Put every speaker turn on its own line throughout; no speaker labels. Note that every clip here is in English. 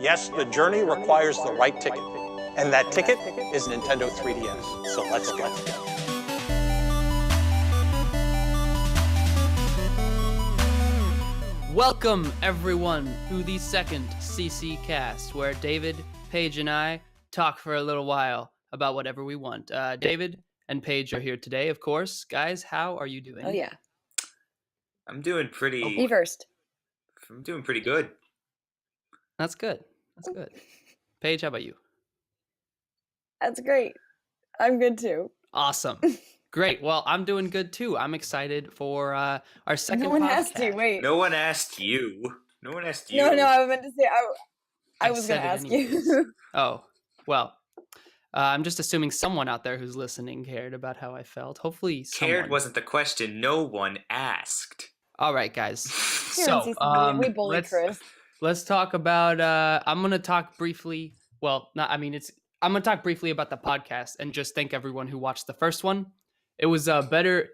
Yes, the journey requires the right ticket. And that ticket is Nintendo 3DS. So let's go.
Welcome, everyone, to the second CC Cast, where David, Paige, and I talk for a little while about whatever we want. David and Paige are here today, of course. Guys, how are you doing?
Oh, yeah.
I'm doing pretty.
Me first.
I'm doing pretty good.
That's good. Paige, how about you?
That's great. I'm good too.
Awesome. Great. Well, I'm doing good too. I'm excited for our second podcast.
No one asked you. Wait.
No one asked you. No,
I meant to say I was
said
going to
it
ask
anyways.
you.
Oh, well. I'm just assuming someone out there who's listening cared about how I felt. Hopefully someone.
Cared wasn't the question. No one asked.
All right, guys. So,
we bully Chris.
Let's talk about. I'm gonna talk briefly. Well, I'm gonna talk briefly about the podcast and just thank everyone who watched the first one. It was better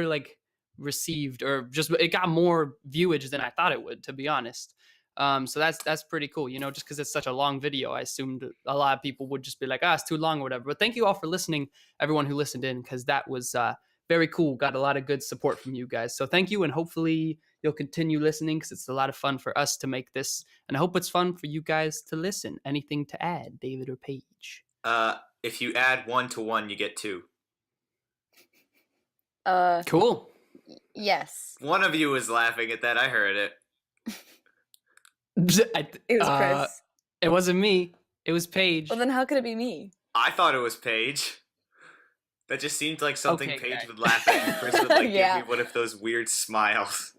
like received, or just it got more viewage than I thought it would, to be honest. So that's pretty cool. You know, just because it's such a long video, I assumed a lot of people would just be like, it's too long or whatever. But thank you all for listening, everyone who listened in, because that was very cool. Got a lot of good support from you guys. So thank you, and hopefully you'll continue listening because it's a lot of fun for us to make this, and I hope it's fun for you guys to listen. Anything to add, David or Paige?
If you add 1 to 1, you get 2.
Cool.
Yes.
One of you was laughing at that. I heard it.
It was Chris.
It wasn't me. It was Paige.
Well, then how could it be me?
I thought it was Paige. That just seemed like something
Okay,
Paige
guys.
would laugh at, and Chris would like
Yeah.
give me one of those weird smiles.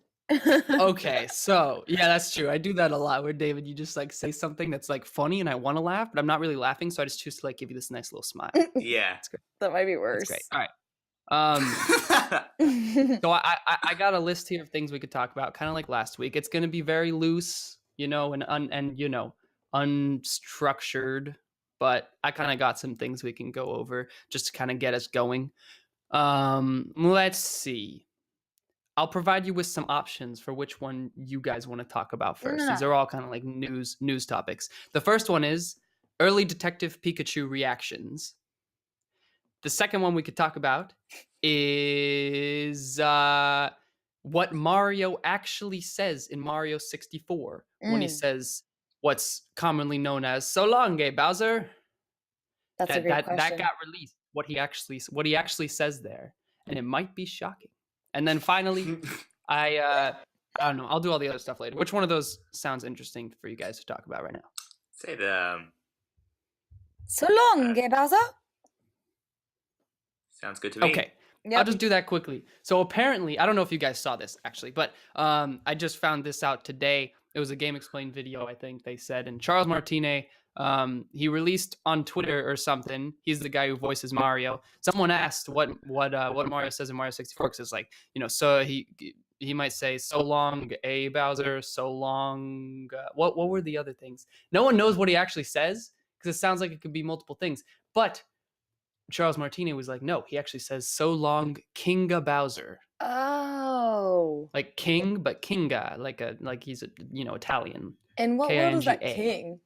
Okay, so yeah, that's true. I do that a lot. Where David, you just like say something that's like funny, and I want to laugh, but I'm not really laughing, so I just choose to like give you this nice little smile.
Yeah.
That's great.
That might be worse.
That's great. All right. So I got a list here of things we could talk about, kind of like last week. It's going to be very loose, you know, and unstructured, but I kind of got some things we can go over just to kind of get us going. Let's see. I'll provide you with some options for which one you guys want to talk about first. These are all kind of like news topics. The first one is early Detective Pikachu reactions. The second one we could talk about is what Mario actually says in Mario 64 when he says what's commonly known as "So long, Bowser."
That's a great question.
That got released. What he actually says there, and it might be shocking. And then finally, I don't know. I'll do all the other stuff later. Which one of those sounds interesting for you guys to talk about right now?
Say the.
So long, Bowser.
Sounds good to me.
Okay.
Yep.
I'll just do that quickly. So apparently, I don't know if you guys saw this actually, but I just found this out today. It was a Game Explained video, I think they said, and Charles Martinet, he released on Twitter or something. He's the guy who voices Mario. Someone asked what Mario says in Mario 64, because it's like, you know, so he might say "So long, Bowser," "So long." What were the other things? No one knows what he actually says because it sounds like it could be multiple things, but Charles Martinet was like, no, he actually says "So long, Kinga Bowser."
Oh.
Like king, but Kinga, like he's Italian.
And what world is that
Kinga.
king?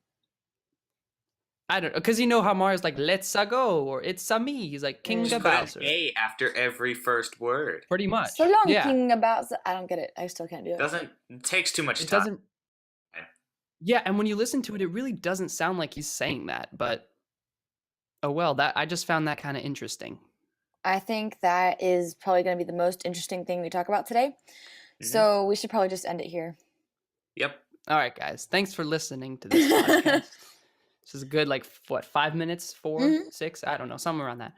I don't know, because you know how Mario's like "Let's go" or "It's a me." He's like Kinga
Just put
Bowser.
an A after every first word.
Pretty much.
So long,
yeah.
King Bowser. I don't get it. I still can't do it.
It takes too much
It
time.
doesn't. Yeah, and when you listen to it, it really doesn't sound like he's saying that. But oh well, that I just found that kind of interesting.
I think that is probably going to be the most interesting thing we talk about today. Mm-hmm. So we should probably just end it here.
Yep.
All right, guys. Thanks for listening to this podcast. This is a good, 5 minutes, 4, 6? I don't know, somewhere around that.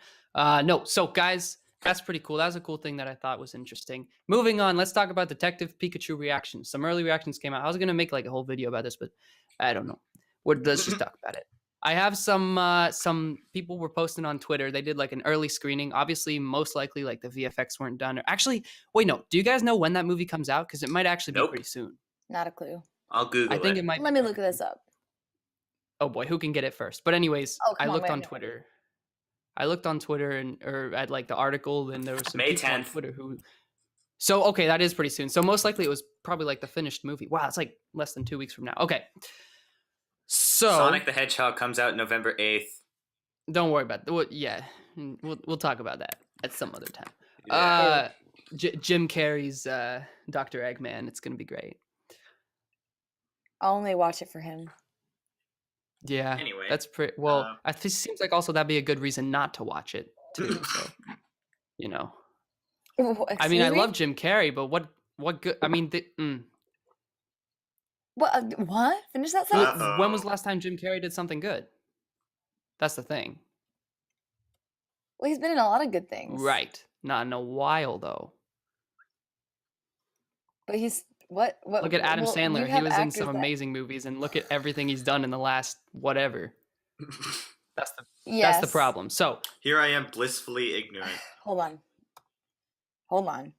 No, so guys, that's pretty cool. That was a cool thing that I thought was interesting. Moving on, let's talk about Detective Pikachu reactions. Some early reactions came out. I was going to make a whole video about this, but I don't know. Let's just talk about it. I have some people were posting on Twitter. They did an early screening. Obviously, most likely the VFX weren't done. Or actually, wait, no. Do you guys know when that movie comes out? Because it might actually be pretty soon.
Not a clue.
I'll Google it.
I think it might.
Let me look this up.
Oh boy, who can get it first? But anyways, I looked on Twitter. I looked on Twitter or at the article, and there was some
May
people
10th.
on Twitter who. So okay, that is pretty soon. So most likely it was probably the finished movie. Wow, it's less than 2 weeks from now. Okay. So So
Sonic the Hedgehog comes out November 8th.
don't worry about that. We'll talk about that at some other time.
Yeah.
Jim Carrey's Dr. Eggman. It's gonna be great.
I'll only watch it for him.
Yeah.
Anyway,
that's pretty well. It seems like also that'd be a good reason not to watch it too. So, you know, I mean, I love Jim Carrey, but what good? I mean,
What? Finish that sentence.
when was the last time Jim Carrey did something good? That's the thing.
Well, he's been in a lot of good things.
Right. Not in a while though.
But he's what?
Look at Adam
well,
Sandler.
you
He
have
was in
actors
some
that-
amazing movies, and look at everything he's done in the last whatever. That's the
Yes.
problem. So
Here I am, blissfully ignorant.
Hold on.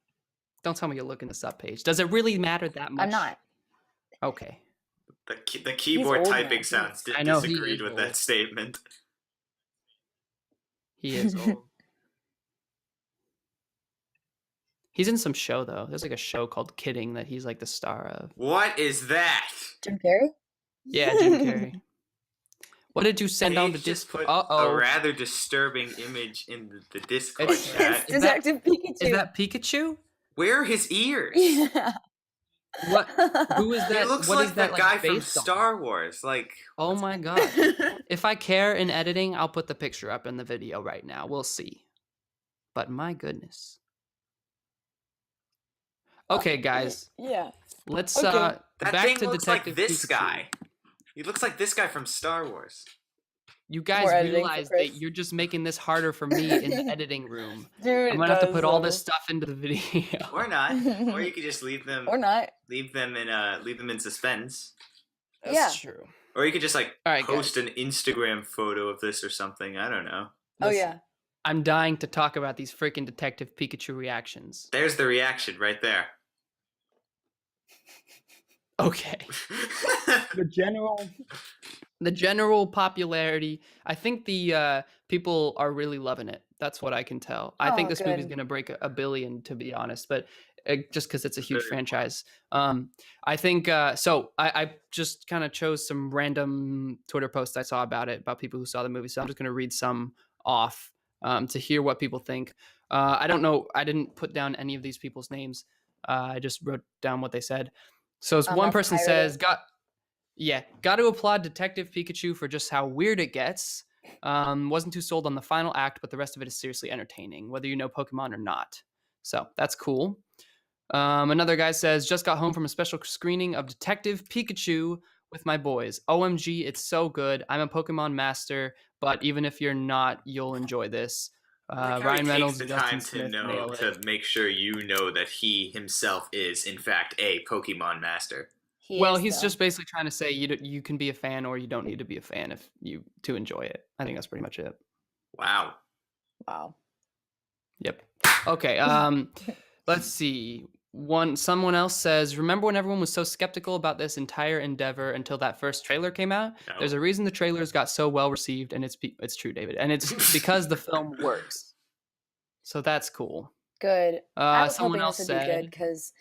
don't tell me you're looking this up, Paige. Does it really matter that much?
I'm not.
Okay.
The keyboard
old
typing
now.
sounds
I know, he
disagreed
is
with
old.
that statement.
He is old. He's in some show though. There's like a show called Kidding that he's like the star of.
What is that?
Jim Carrey?
Yeah, Jim Carrey. What did you send on the
Paige just
Discord?
put a rather disturbing image in the Discord
It's-
chat.
Is that-
Detective Pikachu.
Is that Pikachu?
Where are his ears?
Yeah.
What? Who is
He
that?
looks
What
like
is
that
that
guy
like
from
based on?
Star Wars. Like,
Oh my god. If I care in editing, I'll put the picture up in the video right now. We'll see. But my goodness. Okay, guys.
Yeah.
Let's
Okay.
that
back
thing
to
looks
Detective
like this
Pikachu.
guy. He looks like this guy from Star Wars.
You guys
More editing for
realize
Chris.
that you're just making this harder for me in the editing room.
Dude,
I'm gonna have to put all this stuff into the video.
Or not. Or you could just leave them
Or not.
leave them in suspense.
That's
true.
Or you could just like
All right,
post an Instagram photo of this or something. I don't know.
Oh
Listen,
yeah.
I'm dying to talk about these freaking Detective Pikachu reactions.
There's the reaction right there.
Okay. The general popularity, I think the people are really loving it. That's what I can tell. I think
Oh,
this movie's
good.
gonna break a billion, to be honest, but just because it's a huge
Very
franchise. I think so. I just kind of chose some random Twitter posts I saw about it, about people who saw the movie. So I'm just gonna read some off to hear what people think. I don't know. I didn't put down any of these people's names. I just wrote down what they said. So as one
I've
person
pirated.
says, got to applaud Detective Pikachu for just how weird it gets. Wasn't too sold on the final act, but the rest of it is seriously entertaining, whether you know Pokemon or not. So that's cool. Another guy says, just got home from a special screening of Detective Pikachu with my boys. OMG, it's so good. I'm a Pokemon master, but even if you're not, you'll enjoy this.
Like how
Ryan
he
Reynolds,
takes the
Justin
time to
Smith,
know
nail it.
to make sure you know that he himself is in fact a Pokemon master.
Well,
is,
he's
though.
just basically trying to say you can be a fan or you don't need to be a fan if you to enjoy it. I think that's pretty much it.
Wow.
Wow.
Yep. Okay. Let's see. Someone else says, remember when everyone was so skeptical about this entire endeavor until that first trailer came out?
No.
There's a reason the trailers got so well received, and it's true, David, and it's because the film works. So that's cool.
Good. I was
Someone
hoping
else
this would be good
said,
because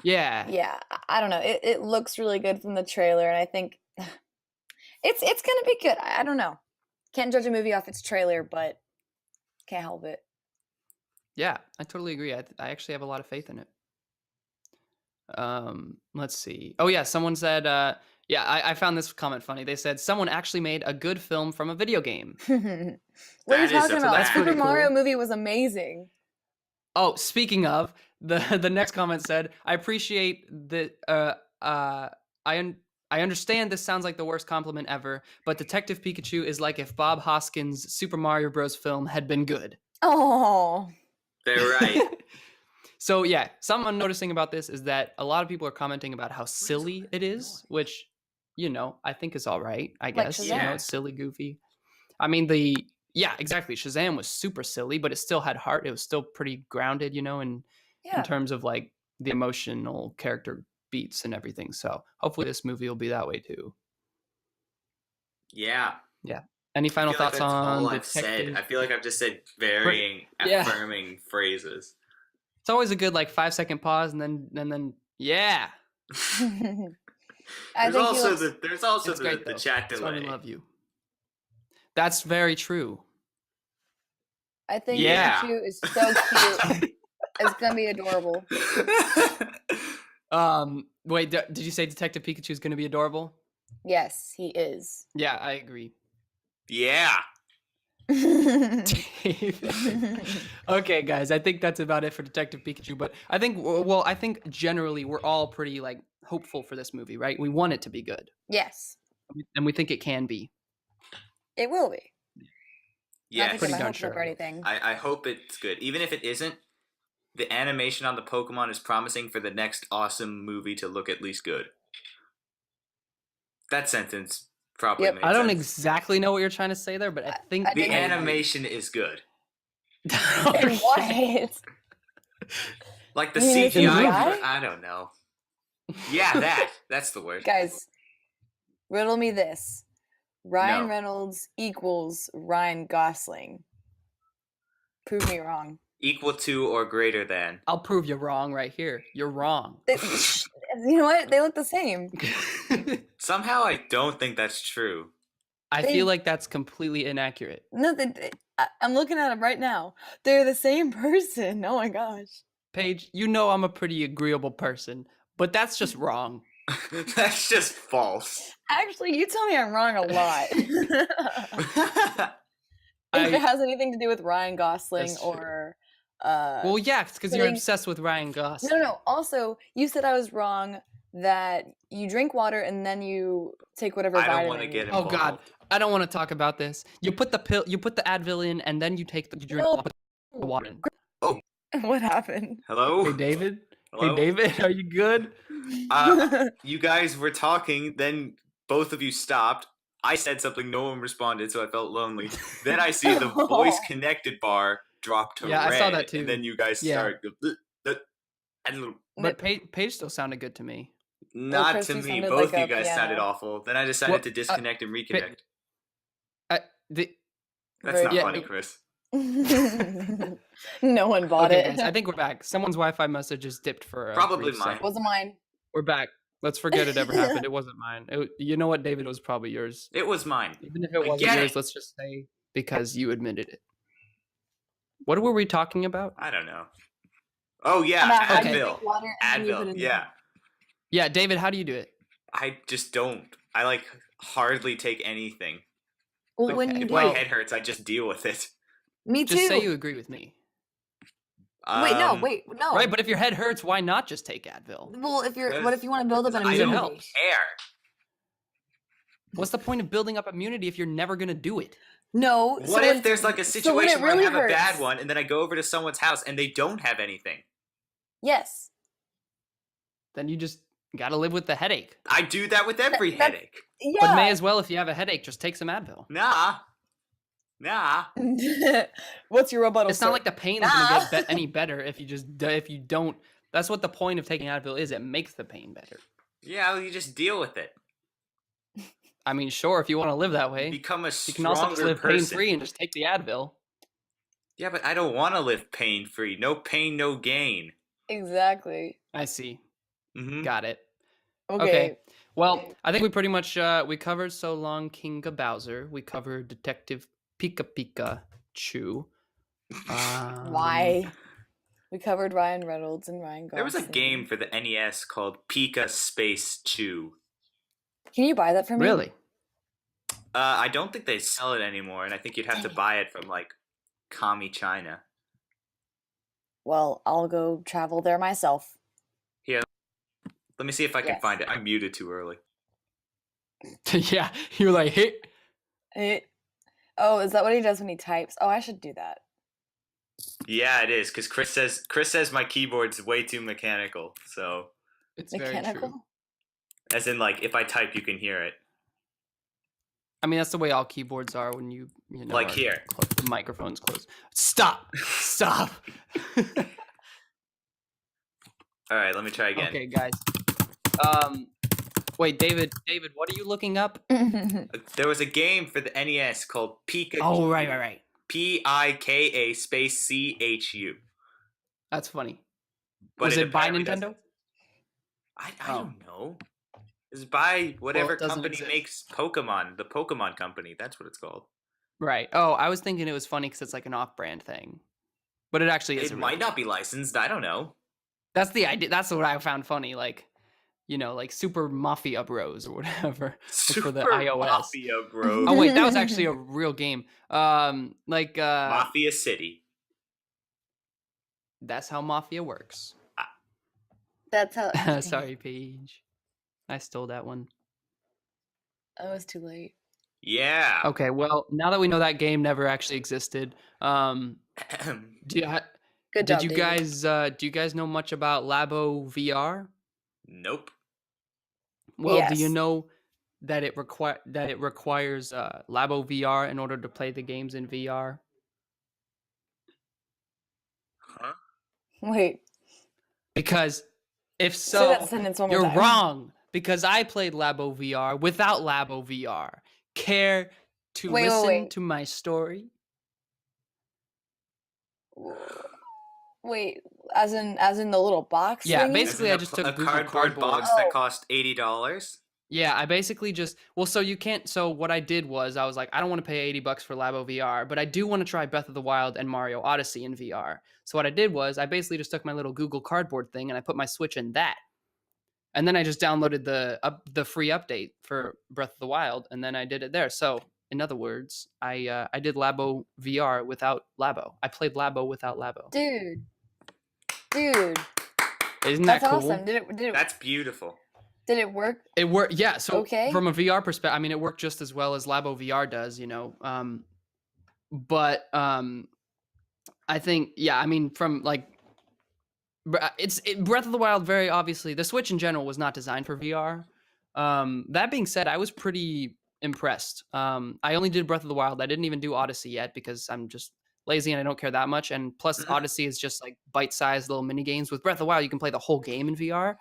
yeah,
I don't know. It looks really good from the trailer, and I think it's gonna be good. I don't know. Can't judge a movie off its trailer, but can't help it.
Yeah, I totally agree. I actually have a lot of faith in it. Let's see. Oh yeah, someone said, I found this comment funny. They said someone actually made a good film from a video game.
What are you
That is
talking
a
about?
fact.
Super
Pretty
Mario
cool.
movie was amazing.
Oh, speaking of, the next comment said, I appreciate that. I understand this sounds like the worst compliment ever, but Detective Pikachu is like if Bob Hoskins' Super Mario Bros. Film had been good.
Oh,
They're right.
So yeah, something I'm noticing about this is that a lot of people are commenting about how silly it is, which, I think is all right, I guess.
Shazam.
It's silly, goofy. I mean, yeah, exactly. Shazam was super silly, but it still had heart. It was still pretty grounded, in
yeah.
terms of like the emotional character beats and everything. So hopefully this movie will be that way too.
Yeah.
Any final
I feel like
thoughts
that's
on
all I've
Detective?
said. I feel like I've just said varying,
Yeah.
affirming phrases.
It's always a good like 5-second pause and then yeah.
I think he looks.
There's also
It's great,
the
though.
chat
That's why we
delay.
love you. That's very true.
I think
Yeah.
Pikachu is so cute. It's gonna be adorable.
Wait, did you say Detective Pikachu is going to be adorable?
Yes, he is.
Yeah, I agree.
Yeah.
Okay, guys, I think that's about it for Detective Pikachu. But I think generally we're all pretty like hopeful for this movie, right? We want it to be good,
Yes,
and we think it can be.
it will be.
Yeah.
Not to
Pretty
get my
darn
hopes up
sure.
or anything.
I hope it's good. Even if it isn't, the animation on the Pokemon is promising for the next awesome movie to look at least good. That sentence probably
Yep.
made
I don't
sense.
exactly know what you're trying to say there, but I think
I
The
didn't agree.
animation is good.
And what?
Like the
You mean the
CGI,
CGI?
I don't know. Yeah, that's the word.
Guys, riddle me this. Ryan
No.
Reynolds equals Ryan Gosling. Prove me wrong.
Equal to or greater than.
I'll prove you wrong right here. You're wrong.
You know what? They look the same.
Somehow I don't think that's true.
I
They-
feel like that's completely inaccurate.
No, I'm looking at them right now. They're the same person. Oh my gosh.
Paige, you know I'm a pretty agreeable person, but that's just wrong.
That's just false.
Actually, you tell me I'm wrong a lot. If it has anything to do with Ryan Gosling
That's true.
or
Well, yeah, it's because you're
putting-
obsessed with Ryan Gosling.
No. Also, you said I was wrong that you drink water and then you take whatever
I don't
vitamin.
want to get
Oh
involved.
God, I don't want to talk about this. You put the Advil in, and then you drink
No.
the water. in.
What happened?
Hello?
Hey David.
Hello?
Hey David, are you good?
You guys were talking, then both of you stopped. I said something, no one responded, so I felt lonely. Then I see the voice connected bar drop to
Yeah,
red.
I saw that too.
And then you guys
Yeah.
start. And
But Paige still sounded good to me.
not
Chris,
to
you
me.
sounded
Both
like
you
a
guys sounded
piano.
awful. Then I decided
Well,
to disconnect and reconnect.
The,
That's
Very
not
Yeah,
funny, Chris.
No one bought
okay,
it.
guys, I think we're back. Someone's Wi-Fi message just dipped for a
Probably
brief
mine.
second.
Wasn't mine.
We're back. Let's forget it ever happened. It wasn't mine. You know what, David? It was probably yours.
It was mine.
Even if it
I
wasn't
get
yours,
it.
let's just say because you admitted it. What were we talking about?
I don't know. Oh, yeah,
About how
Okay.
you
Advil.
drink water and then you put
Advil,
it in
yeah.
Yeah, David, how do you do it?
I just don't. I like hardly take anything.
Well,
Like,
when you
if
do,
my
Well-
head hurts, I just deal with it.
me too.
Just say you agree with me.
Wait, no.
Right, but if your head hurts, why not just take Advil?
Well, what if you want to build up an
I
Because it
don't
immunity?
helps.
care.
What's the point of building up immunity if you're never gonna do it?
No.
What
so
if
when-
there's like a
so when it
situation where
really
I have a bad
hurts-
one and then I go over to someone's house and they don't have anything?
Yes.
Then you just gotta live with the headache.
I do that with every
That-
headache.
Yeah.
But may as well, if you have a headache, just take some Advil.
Nah.
What's your rebuttal?
It's not
sir?
like the pain is gonna
Nah.
get any better if you don't. That's what the point of taking Advil is. It makes the pain better.
Yeah, well, you just deal with it.
I mean, sure, if you want to live that way,
Become a
you
stronger
can also just live
person.
pain-free and just take the Advil.
Yeah, but I don't want to live pain-free. No pain, no gain.
Exactly.
I see.
Mm-hmm.
Got it.
Okay.
Okay. Well, I think we pretty much we covered So Long King Bowser. We covered Detective Pikachu.
Why? We covered Ryan Reynolds and Ryan Gosling.
There was a game for the NES called Pika Space Chew.
Can you buy that for me?
Really?
I don't think they sell it anymore, and I think you'd have to buy it from like Kami China.
Well, I'll go travel there myself.
Let me see if I can
Yes.
find it. I muted too early.
Yeah. You're like, hey.
Oh, is that what he does when he types? Oh, I should do that.
Yeah, it is because Chris says my keyboard's way too mechanical. So,
It's very true.
Mechanical?
as in like if I type, you can hear it.
I mean, that's the way all keyboards are when you know,
Like
are
here.
the microphone's closed. Stop. Stop.
All right, let me try again.
Okay, guys. Wait, David, what are you looking up?
There was a game for the NES called Pika.
Oh, right.
Pika space CHU.
That's funny.
But
Was it by
apparently
Nintendo?
doesn't- I
Oh.
don't know. It's by whatever
it doesn't
company
exist.
makes Pokemon. The Pokemon company. That's what it's called.
Right. Oh, I was thinking it was funny because it's like an off-brand thing, but it actually is
It
a real
might not
game.
be licensed. I don't know.
That's the idea. That's what I found funny. Like, like Super Mafia Bros or whatever, like for the
Super
iOS.
Mafia, bro.
Oh wait, that was actually a real game. Like
Mafia City.
that's how Mafia works.
That's how. Dang
Sorry,
it.
Paige. I stole that one.
Oh, it's too late.
Yeah.
Okay, well, now that we know that game never actually existed, do you,
Good
did
job,
you
David.
guys do you guys know much about Labo VR?
Nope.
Well, do you
Yes.
know that it requires Labo VR in order to play the games in VR?
Huh?
Wait.
Because if
Say that
so,
sentence one more
you're
time.
wrong. Because I played Labo VR without Labo VR. Care to
Wait,
listen
wait.
to my story?
Wait, as in the little box
Yeah,
thingy?
basically I just took
a
Google
cardboard
Cardboard.
box that
Oh.
cost $80.
Yeah, I basically just so you can't what I did was I was like, I don't want to pay $80 for Labo VR, but I do want to try Breath of the Wild and Mario Odyssey in VR. So what I did was I basically just took my little Google Cardboard thing and I put my Switch in that. And then I just downloaded the free update for Breath of the Wild and then I did it there. So, in other words, I did Labo VR without Labo. I played Labo without Labo.
Dude.
Isn't that
That's
cool?
awesome.
That's beautiful.
Did it work?
It worked, yeah. So
Okay.
from a VR perspective, I mean, it worked just as well as Labo VR does, But I think, yeah, I mean, from like, Breath of the Wild. Very obviously, the Switch in general was not designed for VR. That being said, I was pretty impressed. I only did Breath of the Wild. I didn't even do Odyssey yet because I'm just lazy and I don't care that much. And plus, Odyssey is just like bite-sized little mini games. With Breath of the Wild, you can play the whole game in VR.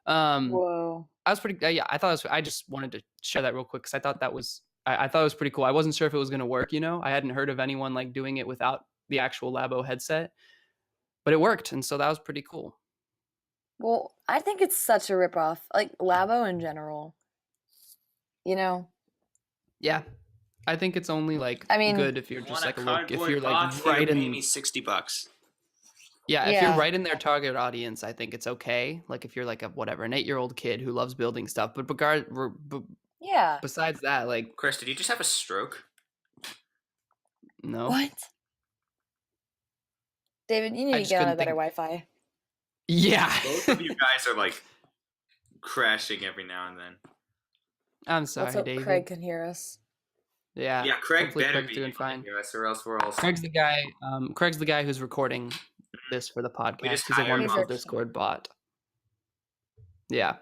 Whoa.
I was pretty. Yeah, I thought it was. I just wanted to share that real quick because I thought that was. I thought it was pretty cool. I wasn't sure if it was going to work. I hadn't heard of anyone like doing it without the actual Labo headset, but it worked, and so that was pretty cool.
Well, I think it's such a ripoff. Like Labo in general.
Yeah, I think it's only like
I mean,
good if you're just like if you're like
right
right in.
me $60.
Yeah, if you're
Yeah.
right in their target audience, I think it's okay. Like if you're like an 8-year-old kid who loves building stuff, but
Yeah.
besides that, like
Chris, did you just have a stroke?
no.
What? David, you need to
just
get on a
couldn't
better
think-
Wi-Fi.
Yeah.
Both of you guys are like crashing every now and then.
I'm sorry,
Let's hope
David.
Craig can hear us.
Yeah.
Yeah, Craig
hopefully
better
Craig's
be
doing fine.
Us, or else we're all.
Craig's the guy. Craig's the guy who's recording this for the podcast.
just
He's a
hired
wonderful
him.
Discord bot. Yeah.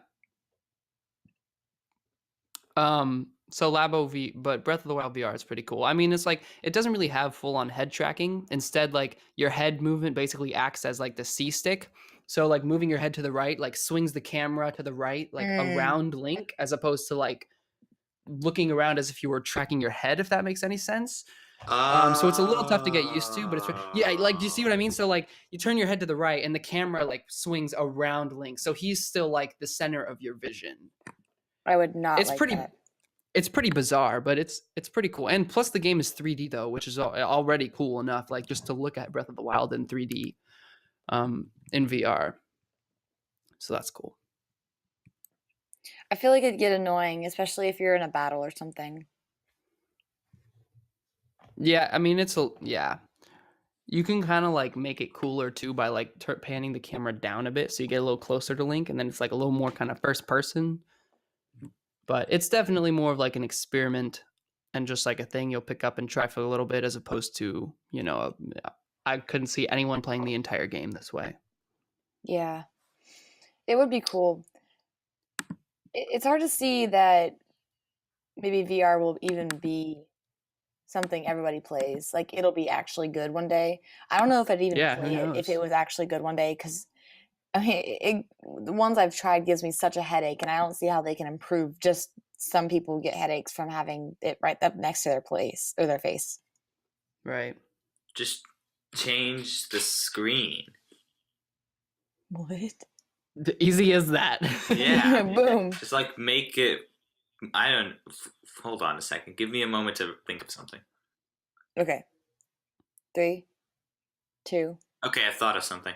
So but Breath of the Wild VR is pretty cool. I mean, it's like it doesn't really have full-on head tracking. Instead, like your head movement basically acts as like the C stick. So like moving your head to the right, like swings the camera to the right, like around Link, as opposed to like looking around as if you were tracking your head. If that makes any sense. So it's a little tough to get used to, but it's like, do you see what I mean? So like you turn your head to the right and the camera like swings around Link. So he's still like the center of your vision.
I would not
It's
like
pretty
that.
It's pretty bizarre, but it's pretty cool. And plus the game is 3D though, which is already cool enough like just to look at Breath of the Wild in 3D in VR. So that's cool.
I feel like it'd get annoying, especially if you're in a battle or something.
Yeah, I mean yeah. You can kind of like make it cooler too by like panning the camera down a bit so you get a little closer to Link, and then it's like a little more kind of first person. But it's definitely more of like an experiment and just like a thing you'll pick up and try for a little bit, as opposed to, I couldn't see anyone playing the entire game this way.
Yeah. It would be cool. It's hard to see that maybe VR will even be something everybody plays. Like it'll be actually good one day. I don't know if I'd even play it if it was actually good one day, because I mean, the ones I've tried gives me such a headache, and I don't see how they can improve. Just some people get headaches from having it right up next to their place or their face.
Right.
Just change the screen.
What?
Easy as that.
Yeah.
Boom.
Just like make it. I don't. Hold on a second. Give me a moment to think of something.
Okay. 3, 2.
Okay, I thought of something.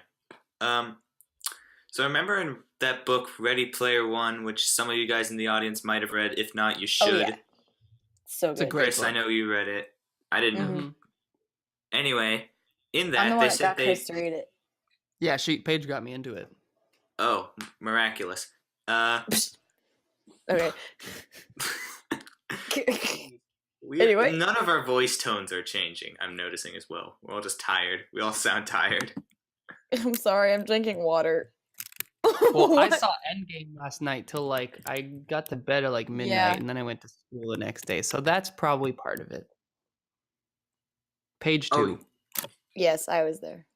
So remember in that book Ready Player One, which some of you guys in the audience might have read. If not, you should.
Oh, yeah. So
It's a
good.
great
Chris, I
book.
know you read it. I didn't.
Mhm.
Mhm.
Anyway, in
I'm the
that
one
they
that
said
got
they.
Chris to read it.
Yeah, Paige got me into it.
Oh, miraculous.
Okay.
Anyway.
Anyway.
None of our voice tones are changing, I'm noticing as well. We're all just tired. We all sound tired.
I'm sorry, I'm drinking water.
Well, I
What?
saw Endgame last night till like I got to bed at like midnight,
Yeah.
and then I went to school the next day. So that's probably part of it. Page 2.
Oh,
Yes, I was there.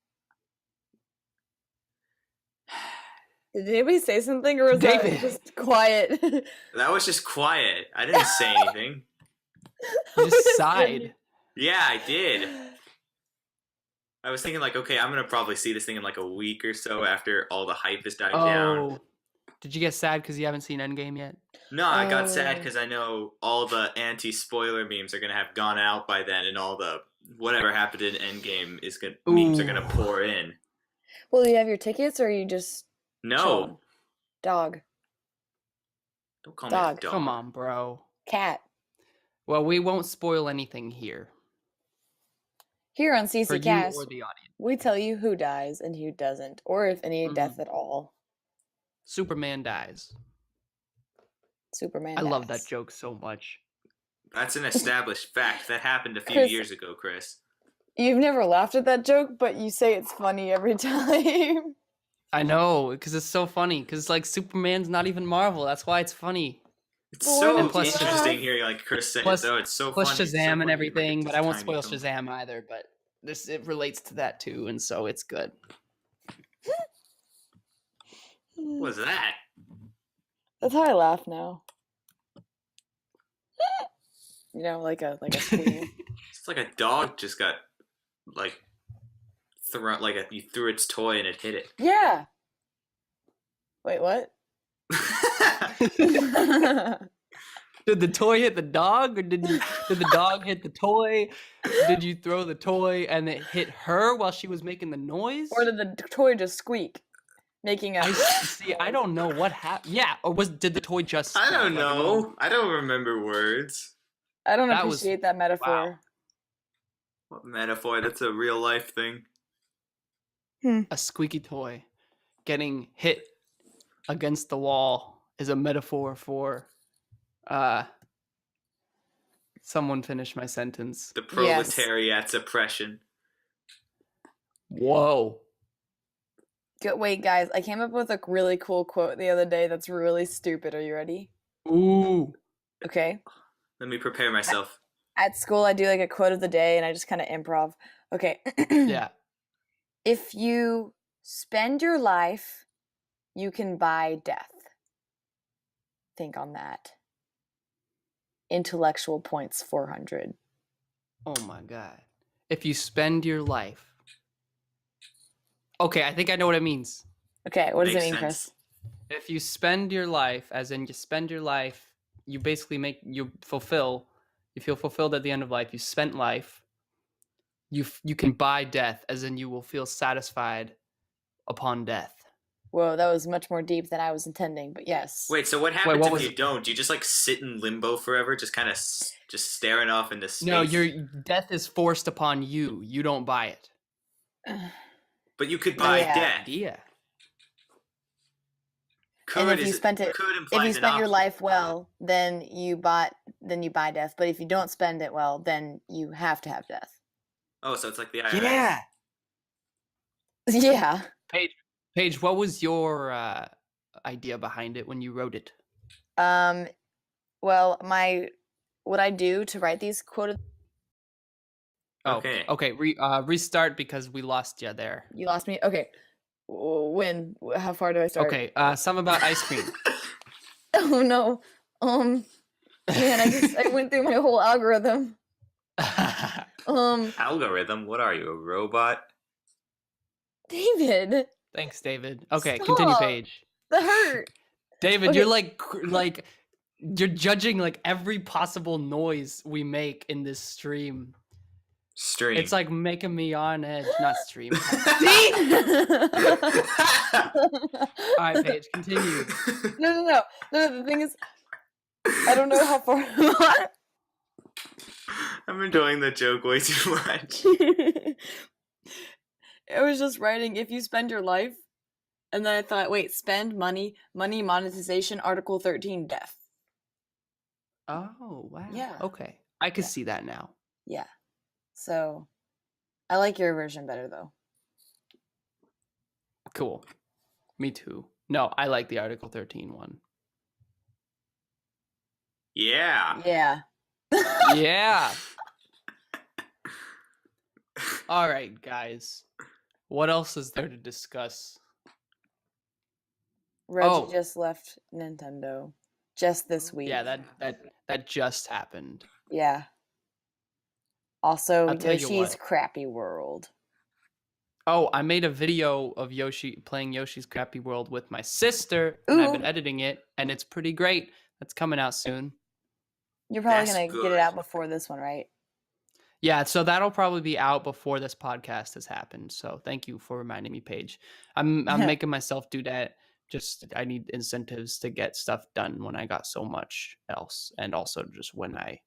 Did anybody say something, or was
David.
that just quiet?
that was just quiet. I didn't say anything.
You just sighed.
Yeah, I did. I was thinking like, okay, I'm gonna probably see this thing in like a week or so after all the hype has died down.
Oh, did you get sad because you haven't seen Endgame yet?
No, I got sad
Oh.
because I know all the anti-spoiler memes are gonna have gone out by then, and all the whatever happened in Endgame is gonna memes are gonna
Ooh.
pour in.
Well, do you have your tickets, or are you just
No,
chilling? Dog,
don't call
Dog.
me a dog.
Come on, bro.
cat?
Well, we won't spoil anything here
Here on
for
CC
you
Cast,
or the audience.
we tell you who dies and who doesn't, or if any
Mhm.
death at all.
Superman dies.
Superman
I love that
dies.
joke so much.
That's an established fact. That happened a few
Chris-
years ago, Chris.
You've never laughed at that joke, but you say it's funny every time.
I know, because it's so funny. Because like Superman's not even Marvel. That's why it's funny.
It's
Well,
so
And plus-
interesting here, like Chris said,
plus-
though. It's so
Plus
funny. It's so
Shazam and
funny,
everything,
like,
but
it's
I won't
tiny
spoil
film.
Shazam either. But it relates to that too, and so it's good.
What was that?
That's how I laugh now. You know, like a squeal.
It's like a dog just got like thrown, like you threw its toy and it hit it.
Yeah. Wait, what?
Did the toy hit the dog, or did the dog hit the toy? Did you throw the toy and it hit her while she was making the noise?
Or did the toy just squeak, making a?
I don't know what happened. Yeah, or did the toy just?
I
squeak?
don't
Like,
know. I don't remember words.
I don't
That was-
appreciate that metaphor.
What metaphor? That's a real life thing.
a squeaky toy getting hit against the wall is a metaphor for someone finish my sentence.
The
Yes.
proletariat's oppression.
Whoa.
Wait, guys, I came up with a really cool quote the other day that's really stupid. Are you ready?
Ooh.
Okay.
Let me prepare myself.
At school, I do like a quote of the day, and I just kind of improv. Okay.
Yeah.
If you spend your life, you can buy death. Think on that. Intellectual points 400.
Oh my god. If you spend your life. Okay, I think I know what it means.
Okay, what does it
Makes
mean,
sense.
Chris?
If you spend your life, as in you spend your life, you basically you feel fulfilled at the end of life. You spent life. You can buy death, as in you will feel satisfied upon death.
Whoa, that was much more deep than I was intending, but yes.
Wait, so what happens
what
if
was
you
it?
don't? Do you just like sit in limbo forever, just kind of just staring off into space?
No, your death is forced upon you. You don't buy it.
But you could buy
Yeah.
death.
Idea.
Could
if you
is-
spent it-
could
If
implies
you
an
spent your
option.
life well, then you buy death. But if you don't spend it well, then you have to have death.
Oh, so it's like the IRS.
Yeah.
Yeah.
Paige, what was your idea behind it when you wrote it?
Well, what I do to write these quoted.
Oh,
Okay.
okay. Restart because we lost you there.
You lost me. Okay. When? How far do I start?
Okay. Some about ice cream.
Oh no. Man, I went through my whole algorithm.
Algorithm? What are you, a robot?
David.
Thanks, David. Okay, continue,
Stop.
Paige.
The hurt.
David,
Okay.
you're like you're judging like every possible noise we make in this stream.
Stream.
It's like making me on edge, not stream.
No,
All right, Paige, continue.
no. The thing is, I don't know how far.
I'm enjoying the joke way too much.
I was just writing, if you spend your life, and then I thought, wait, spend money, monetization, Article 13, death.
Oh, wow.
Yeah.
Okay. I can
Yeah.
see that now.
Yeah. So, I like your version better, though.
Cool. Me too. No, I like the Article 13 one.
Yeah.
Yeah.
Yeah. All right, guys. What else is there to discuss?
Reggie just left Nintendo just this week.
Yeah, that just happened.
Yeah. Also,
I'll tell you
Yoshi's
what.
Crappy World.
Oh, I made a video of Yoshi playing Yoshi's Crappy World with my sister, and I've been
Ooh.
editing it, and it's pretty great. That's coming out soon.
You're probably
That's
going to get
good.
it out before this one, right?
Yeah, so that'll probably be out before this podcast has happened. So thank you for reminding me, Paige. I'm making myself do that. Just I need incentives to get stuff done when I got so much else, and also just when I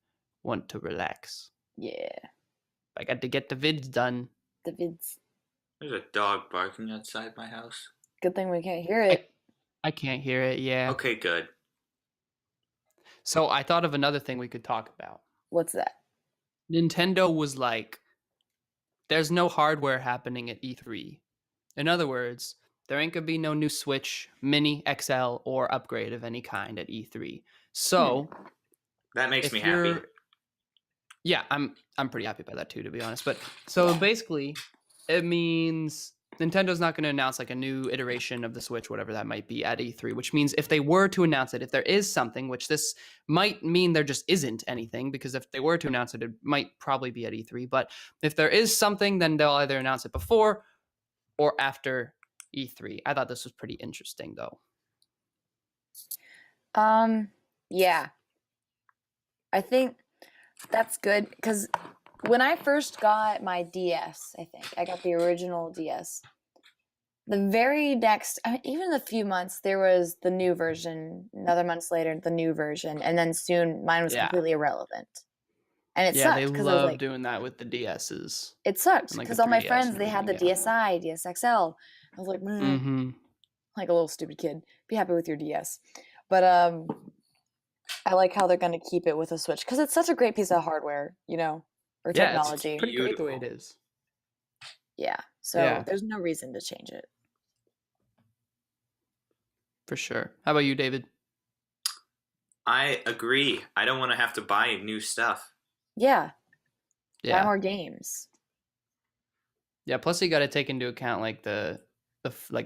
want to relax.
Yeah.
I got to get the vids done.
The vids.
There's a dog barking outside my house.
Good thing we can't hear it.
I can't hear it. Yeah.
Okay, good.
So I thought of another thing we could talk about.
What's that?
Nintendo was like, there's no hardware happening at E3. In other words, there ain't gonna be no new Switch, Mini, XL, or upgrade of any kind at E3. So
That makes
if
me happy.
yeah, I'm pretty happy about that too, to be honest. But so basically, it means Nintendo's not going to announce like a new iteration of the Switch, whatever that might be, at E3. Which means if they were to announce it, if there is something, which this might mean there just isn't anything, because if they were to announce it, it might probably be at E3. But if there is something, then they'll either announce it before or after E3. I thought this was pretty interesting, though.
Yeah. I think that's good because when I first got my DS, I think I got the original DS. The very next, even a few months, there was the new version. Another months later, the new version, and then soon mine was completely irrelevant. And it sucked
they
because
love doing that with the DSs.
It sucked
and, like,
because
the
all my
3DS
friends
and
they had the
everything,
DSi, DSXL. I was like,
Mm-hmm.
like a little stupid kid. Be happy with your DS, but I like how they're gonna keep it with a Switch because it's such a great piece of hardware, or technology.
It's pretty great the way it is.
Yeah, so
Yeah.
there's no reason to change it.
For sure. How about you, David?
I agree. I don't want to have to buy new stuff.
Yeah, buy
Yeah.
more games.
Yeah. Plus, you got to take into account like the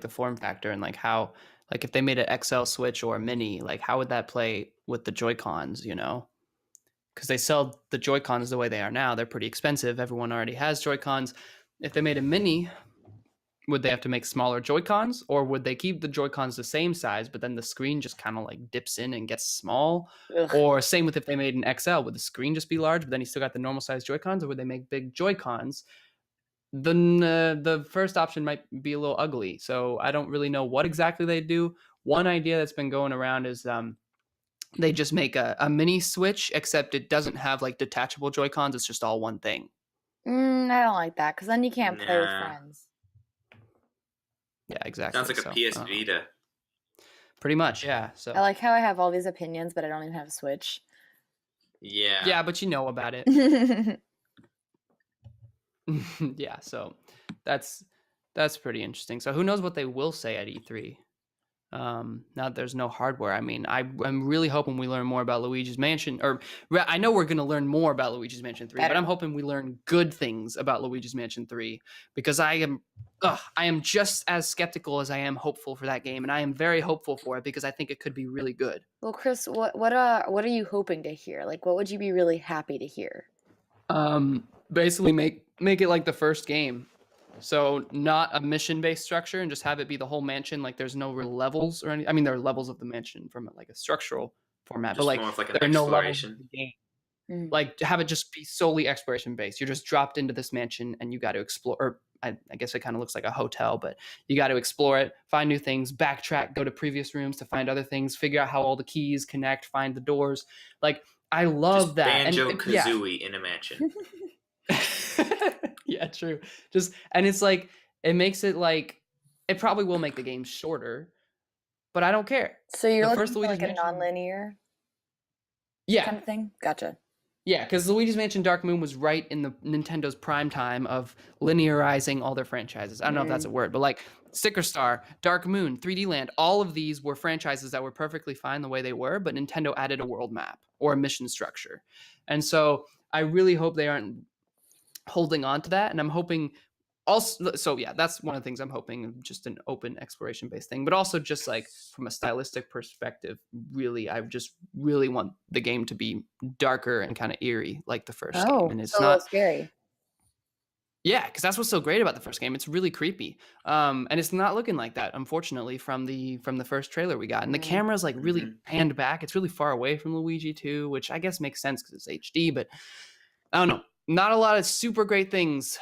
form factor and like how like if they made an XL Switch or a Mini, like how would that play with the Joy-Cons? Because they sell the Joy-Cons the way they are now. They're pretty expensive. Everyone already has Joy-Cons. If they made a Mini, would they have to make smaller Joy-Cons, or would they keep the Joy-Cons the same size, but then the screen just kind of like dips in and gets small?
Ugh.
Or same with if they made an XL, would the screen just be large, but then you still got the normal size Joy-Cons, or would they make big Joy-Cons? Then the first option might be a little ugly. So I don't really know what exactly they do. One idea that's been going around is they just make a mini Switch, except it doesn't have like detachable Joy-Cons. It's just all one thing.
I don't like that because then you can't play with
Nah.
friends.
Yeah, exactly.
Sounds like a
So,
PS Vita.
Pretty much, yeah. So
I like how I have all these opinions, but I don't even have a Switch.
Yeah.
yeah, but you know about it.
Yeah.
Yeah, so that's pretty interesting. So who knows what they will say at E3? Now that there's no hardware. I mean, I'm really hoping we learn more about Luigi's Mansion, or I know we're going to learn more about Luigi's Mansion 3, but I'm hoping we learn good things about Luigi's Mansion 3, because I am just as skeptical as I am hopeful for that game, and I am very hopeful for it because I think it could be really good.
Well, Chris, what are you hoping to hear? Like, what would you be really happy to hear?
Basically make it like the first game. So not a mission-based structure, and just have it be the whole mansion. Like there's no real levels or any. I mean, there are levels of the mansion from like a structural format, but
Just
like
more of like an
there are no levels of
exploration.
the game.
Mm.
Like to have it just be solely exploration based. You're just dropped into this mansion and you got to explore. Or I guess it kind of looks like a hotel, but you got to explore it, find new things, backtrack, go to previous rooms to find other things, figure out how all the keys connect, find the doors. Like I love
Just
that.
Banjo
And yeah.
Kazooie in a mansion.
Yeah, true. Just and it's like it makes it like it probably will make the game shorter, but I don't care.
So you're
The
looking
first
for
Luigi's
like a
Mansion-
non-linear
Yeah,
kind of thing? Gotcha.
yeah, because Luigi's Mansion Dark Moon was right in the Nintendo's prime time of linearizing all their franchises. I don't know if that's a word, but like Sticker Star, Dark Moon, 3D Land, all of these were franchises that were perfectly fine the way they were, but Nintendo added a world map or a mission structure. And so I really hope they aren't holding on to that. And I'm hoping also, so yeah, that's one of the things I'm hoping, just an open exploration based thing, but also just like from a stylistic perspective, really, I just really want the game to be darker and kind of eerie like the first game. And it's
so a little
not,
scary.
yeah, because that's what's so great about the first game. It's really creepy, and it's not looking like that, unfortunately, from the first trailer we got. And the camera's like really panned back. It's really far away from Luigi 2, which I guess makes sense because it's HD. But I don't know. Not a lot of super great things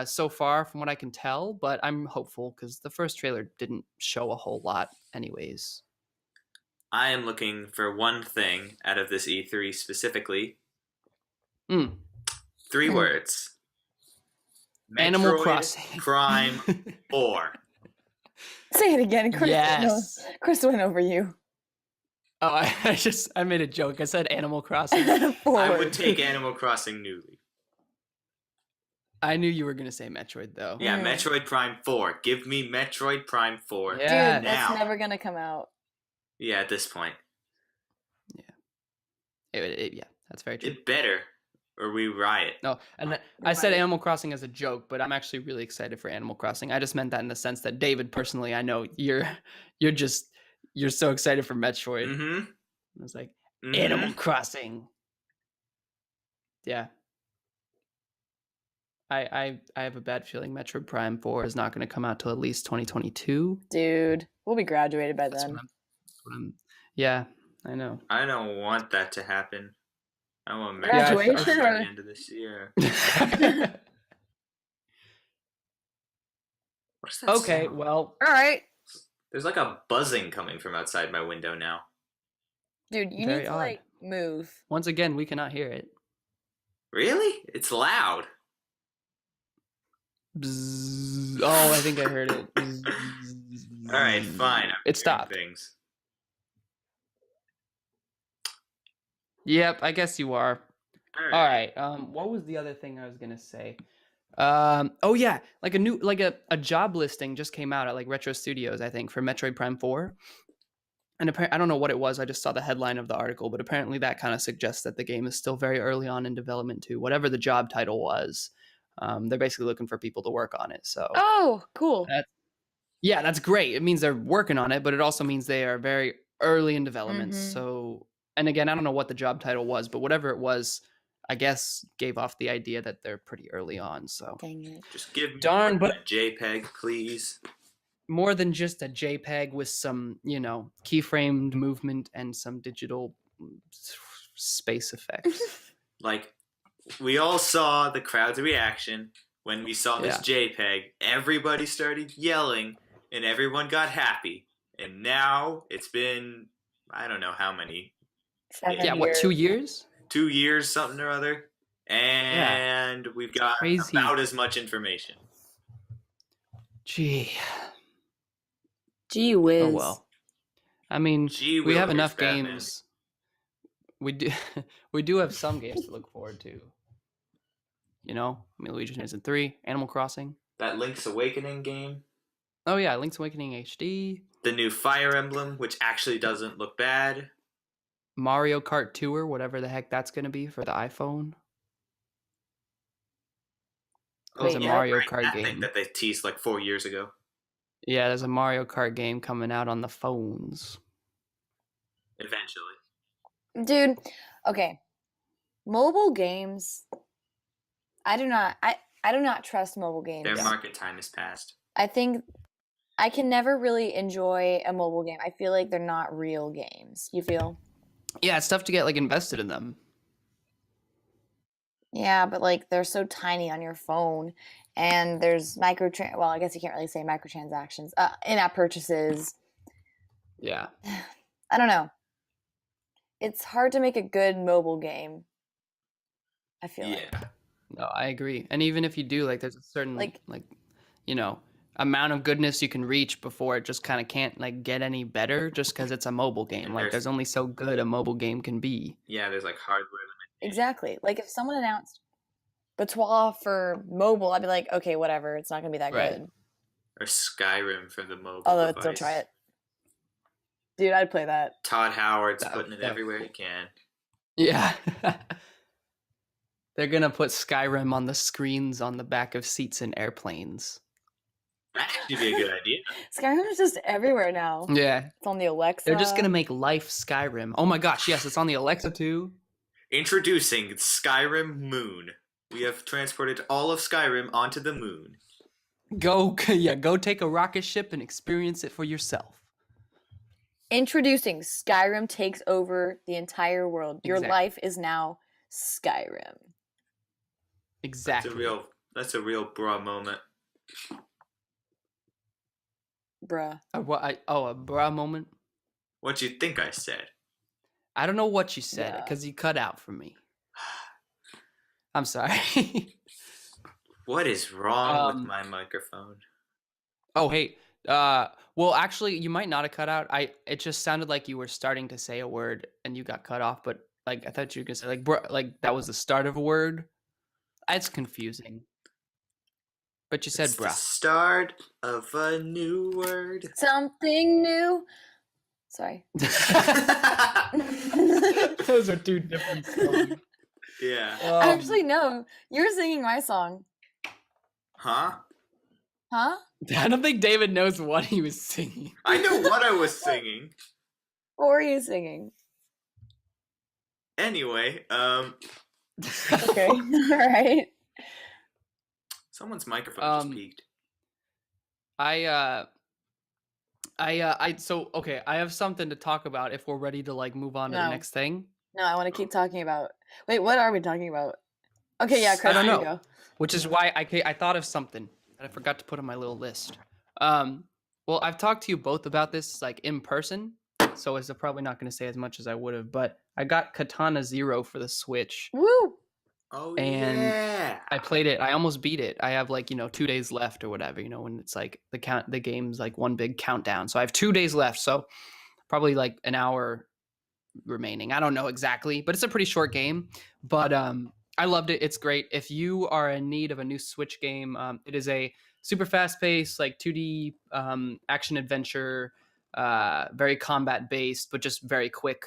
so far, from what I can tell. But I'm hopeful because the first trailer didn't show a whole lot, anyways.
I am looking for one thing out of this E3 specifically. 3 words.
Animal
Metroid
Crossing.
Prime 4.
Say it again, Chris.
Yes.
No, Chris went over you.
Oh, I made a joke. I said Animal Crossing.
I would take Animal Crossing New Leaf.
I knew you were gonna say Metroid though.
Yeah, Metroid Prime 4. Give me Metroid Prime 4.
Yeah.
Dude, that's never gonna come out.
Yeah, at this point.
Yeah, that's very true.
It better, or we riot.
No, and I said Animal Crossing as a joke, but I'm actually really excited for Animal Crossing. I just meant that in the sense that David, personally, I know you're so excited for Metroid.
Mm-hmm.
I was like, Animal Crossing. Yeah. I have a bad feeling Metroid Prime 4 is not going to come out till at least 2022.
Dude, we'll be graduated by
That's
then.
what I'm yeah, I know.
I don't want that to happen. I want
Graduation
by
or-
the end of this year. What's that
Okay,
sound?
well,
All right.
There's like a buzzing coming from outside my window now.
Dude, you
Very
need to
odd.
like move.
once again, we cannot hear it.
Really? It's loud.
Bzzz. Oh, I think I heard it.
All right, fine. I'm
It
hearing
stopped.
Things.
Yep, I guess you are.
All
All right. What was the other thing I was gonna say? Oh yeah, like a job listing just came out at like Retro Studios, I think, for Metroid Prime 4. And I don't know what it was. I just saw the headline of the article, but apparently that kind of suggests that the game is still very early on in development too. Whatever the job title was, they're basically looking for people to work on it. So
Oh, cool.
yeah, that's great. It means they're working on it, but it also means they are very early in development.
Mhm.
So, and again, I don't know what the job title was, but whatever it was, I guess gave off the idea that they're pretty early on. So
Dang it.
Just give me
Darn,
a
but-
JPEG, please.
more than just a JPEG with some, keyframed movement and some digital space effects.
Like, we all saw the crowd's reaction when we saw this JPEG. Everybody started yelling, and everyone got happy. And now it's been, I don't know how many.
7
Yeah, what,
years.
2 years?
2 years, something or other. And we've got
Crazy.
about as much information.
Gee.
Gee whiz.
Oh well. I mean,
Gee
we have
willikers,
enough
Batman.
games. We do we do have some games to look forward to. Luigi's Mansion 3, Animal Crossing.
That Link's Awakening game.
Oh yeah, Link's Awakening HD,
The new Fire Emblem, which actually doesn't look bad.
Mario Kart Tour, whatever the heck that's going to be for the iPhone. There's a
Wait,
Mario
right,
Kart
that
game.
thing that they teased like 4 years ago.
Yeah, there's a Mario Kart game coming out on the phones.
Eventually.
Dude, okay. Mobile games, I I do not trust mobile games.
Their market time is past.
I think I can never really enjoy a mobile game. I feel like they're not real games. You feel?
Yeah, it's tough to get like invested in them.
Yeah, but like they're so tiny on your phone, and there's well, I guess you can't really say microtransactions, in-app purchases.
Yeah.
I don't know. It's hard to make a good mobile game. I feel like.
No, I agree. And even if you do, like, there's a certain
Like-
like you know, amount of goodness you can reach before it just kind of can't like get any better just because it's a mobile game.
And
Like, there's only so good a mobile game can be.
Yeah, there's like hardware.
Exactly. Like if someone announced Batois for mobile, I'd be like, okay, whatever. It's not gonna be that
Right.
good.
Or Skyrim for the mobile
Although I'd
device.
still try it. Dude, I'd play that.
Todd Howard's
That-
putting it
that-
everywhere he can.
Yeah. They're gonna put Skyrim on the screens on the back of seats in airplanes.
That'd actually be a good idea.
Skyrim is just everywhere now.
Yeah.
It's on the Alexa.
They're just gonna make life Skyrim. Oh my gosh, yes, it's on the Alexa too.
Introducing Skyrim Moon. We have transported all of Skyrim onto the moon.
Go take a rocket ship and experience it for yourself.
Introducing Skyrim takes over the entire world. Your
Exactly.
life is now Skyrim.
Exactly.
That's a real bra moment.
Bruh.
A bruh moment.
What you think I said?
I don't know what you said
Yeah.
because you cut out for me. I'm sorry.
What is wrong with
Um,
my microphone?
Oh, hey. Well, actually, you might not have cut out. It just sounded like you were starting to say a word and you got cut off. But like, I thought you were gonna say like, bruh, like that was the start of a word. It's confusing. But you said
It's the
bruh.
start of a new word.
Something new. Sorry.
Those are two different songs.
Yeah.
Actually, no. You're singing my song.
Huh?
Huh?
I don't think David knows what he was singing.
I know what I was singing.
What were you singing?
Anyway,
Okay. All right.
someone's microphone just
Um,
peaked.
So okay, I have something to talk about if we're ready to like move on to the
No.
next thing.
No, I want to keep talking about. Wait, what are we talking about? Okay, yeah, Chris,
I don't
here you
know.
go.
Which is why I thought of something that I forgot to put on my little list. Well, I've talked to you both about this like in person, so I'm probably not going to say as much as I would have. But I got Katana Zero for the Switch.
Woo!
Oh
and
yeah.
I played it. I almost beat it. I have like 2 days left or whatever. When it's like the game's like one big countdown. So I have 2 days left. So probably like an hour remaining. I don't know exactly, but it's a pretty short game. But I loved it. It's great. If you are in need of a new Switch game, it is a super fast-paced, like 2D action adventure, very combat-based, but just very quick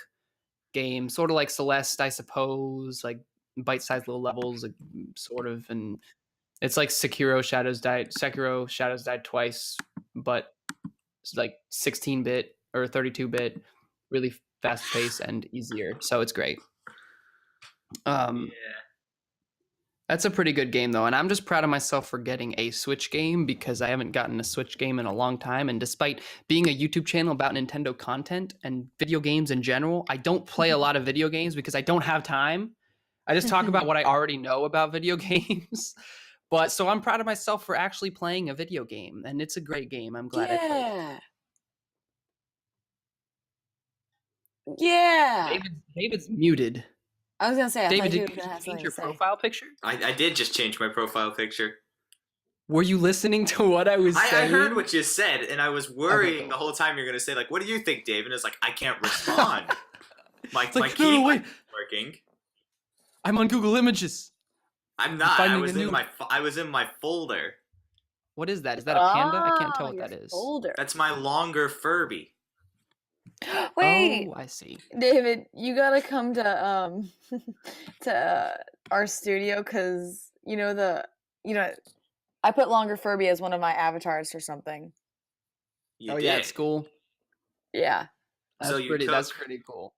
game. Sort of like Celeste, I suppose, like bite-sized little levels, like, sort of. And it's like Sekiro Shadows Died Twice, but it's like 16-bit or 32-bit, really fast-paced and easier. So it's great.
Yeah.
That's a pretty good game, though, and I'm just proud of myself for getting a Switch game because I haven't gotten a Switch game in a long time, and despite being a YouTube channel about Nintendo content and video games in general, I don't play a lot of video games because I don't have time. I just talk about what I already know about video games. But so I'm proud of myself for actually playing a video game, and it's a great game. I'm glad I played it.
Yeah.
David's muted.
I was gonna say, I
David,
thought you
did
were
you
gonna have
just change
something
your
to say.
profile picture?
I did just change my profile picture.
Were you listening to what I was
I
saying?
heard what you said, and I was worrying
cool.
the whole time you're going to say, like, what do you think, Dave? And it's like, I can't respond. my
It's like,
keyboard
no, wait.
isn't working.
I'm on Google Images.
I'm not. I
finding
was
a
in
new-
my folder.
What is that? Is that a panda? I can't tell what
your
that is.
Folder.
That's my longer Furby.
Wait,
Oh, I see.
David, you gotta come to to our studio because I put Longer Furby as one of my avatars or something.
You
Yeah,
did.
it's cool.
Yeah.
That's
So you
pretty. That's
took-
pretty cool.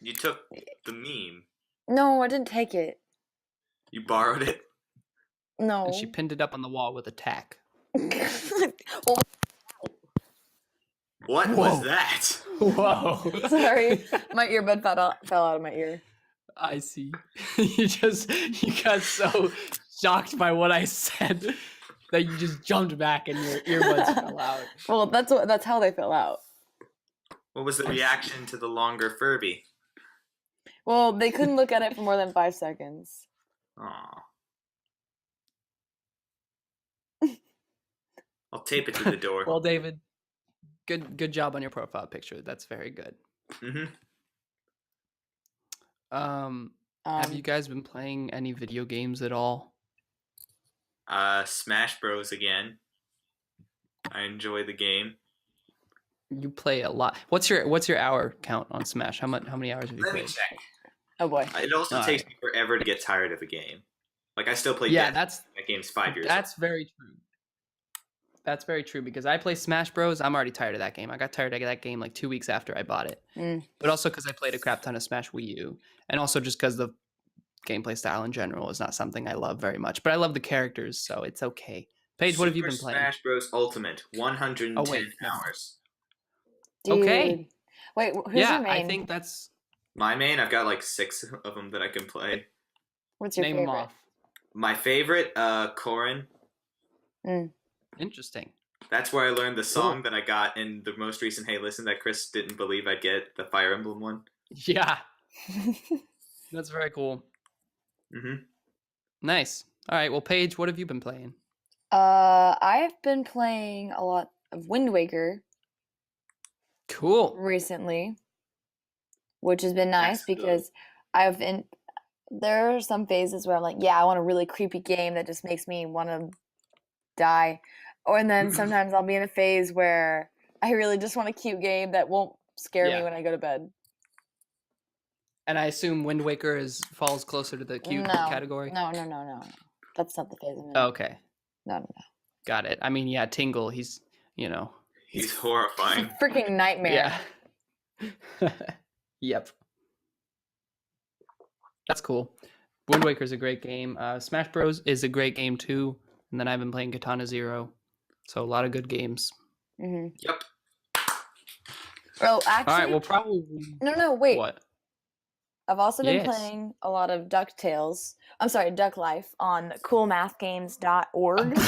You took the meme.
No, I didn't take it.
You borrowed it.
No.
and she pinned it up on the wall with a tack.
Well,
What was that?
Whoa.
sorry, my earbud fell out of my ear.
I see. You got so shocked by what I said that you just jumped back and your earbuds fell out.
Well, that's how they fell out.
What was the reaction to the longer Furby?
Well, they couldn't look at it for more than 5 seconds.
Aw. I'll tape it to the door.
Well, David, good job on your profile picture. That's very good.
Mm-hmm.
Have you guys been playing any video games at all?
Smash Bros again. I enjoy the game.
You play a lot. What's your hour count on Smash? How many hours have you
Let me
played?
check.
Oh boy.
It also takes me forever to get tired of a game. Like I still play.
Yeah,
that game's 5 years.
That's very true. That's very true because I play Smash Bros. I'm already tired of that game. I got tired of that game like 2 weeks after I bought it. But also because I played a crap ton of Smash Wii U, and also just because the gameplay style in general is not something I love very much. But I love the characters, so it's okay. Paige, what have you been playing?
Smash Bros. Ultimate, 110
never
hours.
Dude.
Okay.
Wait, who's
Yeah,
your main?
I think that's
My main, I've got like 6 of them that I can play.
What's your
name
favorite?
them off.
My favorite, Corrin.
Interesting.
That's where I learned the song that I got in the most recent Hey Listen that Chris didn't believe I'd get, the Fire Emblem one.
Yeah, that's very cool.
Mm-hmm.
Nice. All right. Well, Paige, what have you been playing?
I've been playing a lot of Wind Waker
Cool.
recently, which has been nice
That's good.
because there are some phases where I'm like, yeah, I want a really creepy game that just makes me want to die. And then sometimes I'll be in a phase where I really just want a cute game that won't scare me when I go to bed.
And I assume Wind Waker falls closer to the cute category?
No. That's not the phase I'm in.
Okay.
No.
Got it. I mean, yeah, Tingle, he's
horrifying.
Freaking nightmare.
Yeah. Yep. That's cool. Wind Waker's a great game. Smash Bros. Is a great game too. And then I've been playing Katana Zero. So a lot of good games.
Mm-hmm.
Yep.
Well, actually...
All right, well, probably...
No, wait.
What?
I've also been playing a lot of Duck Life on coolmathgames.org.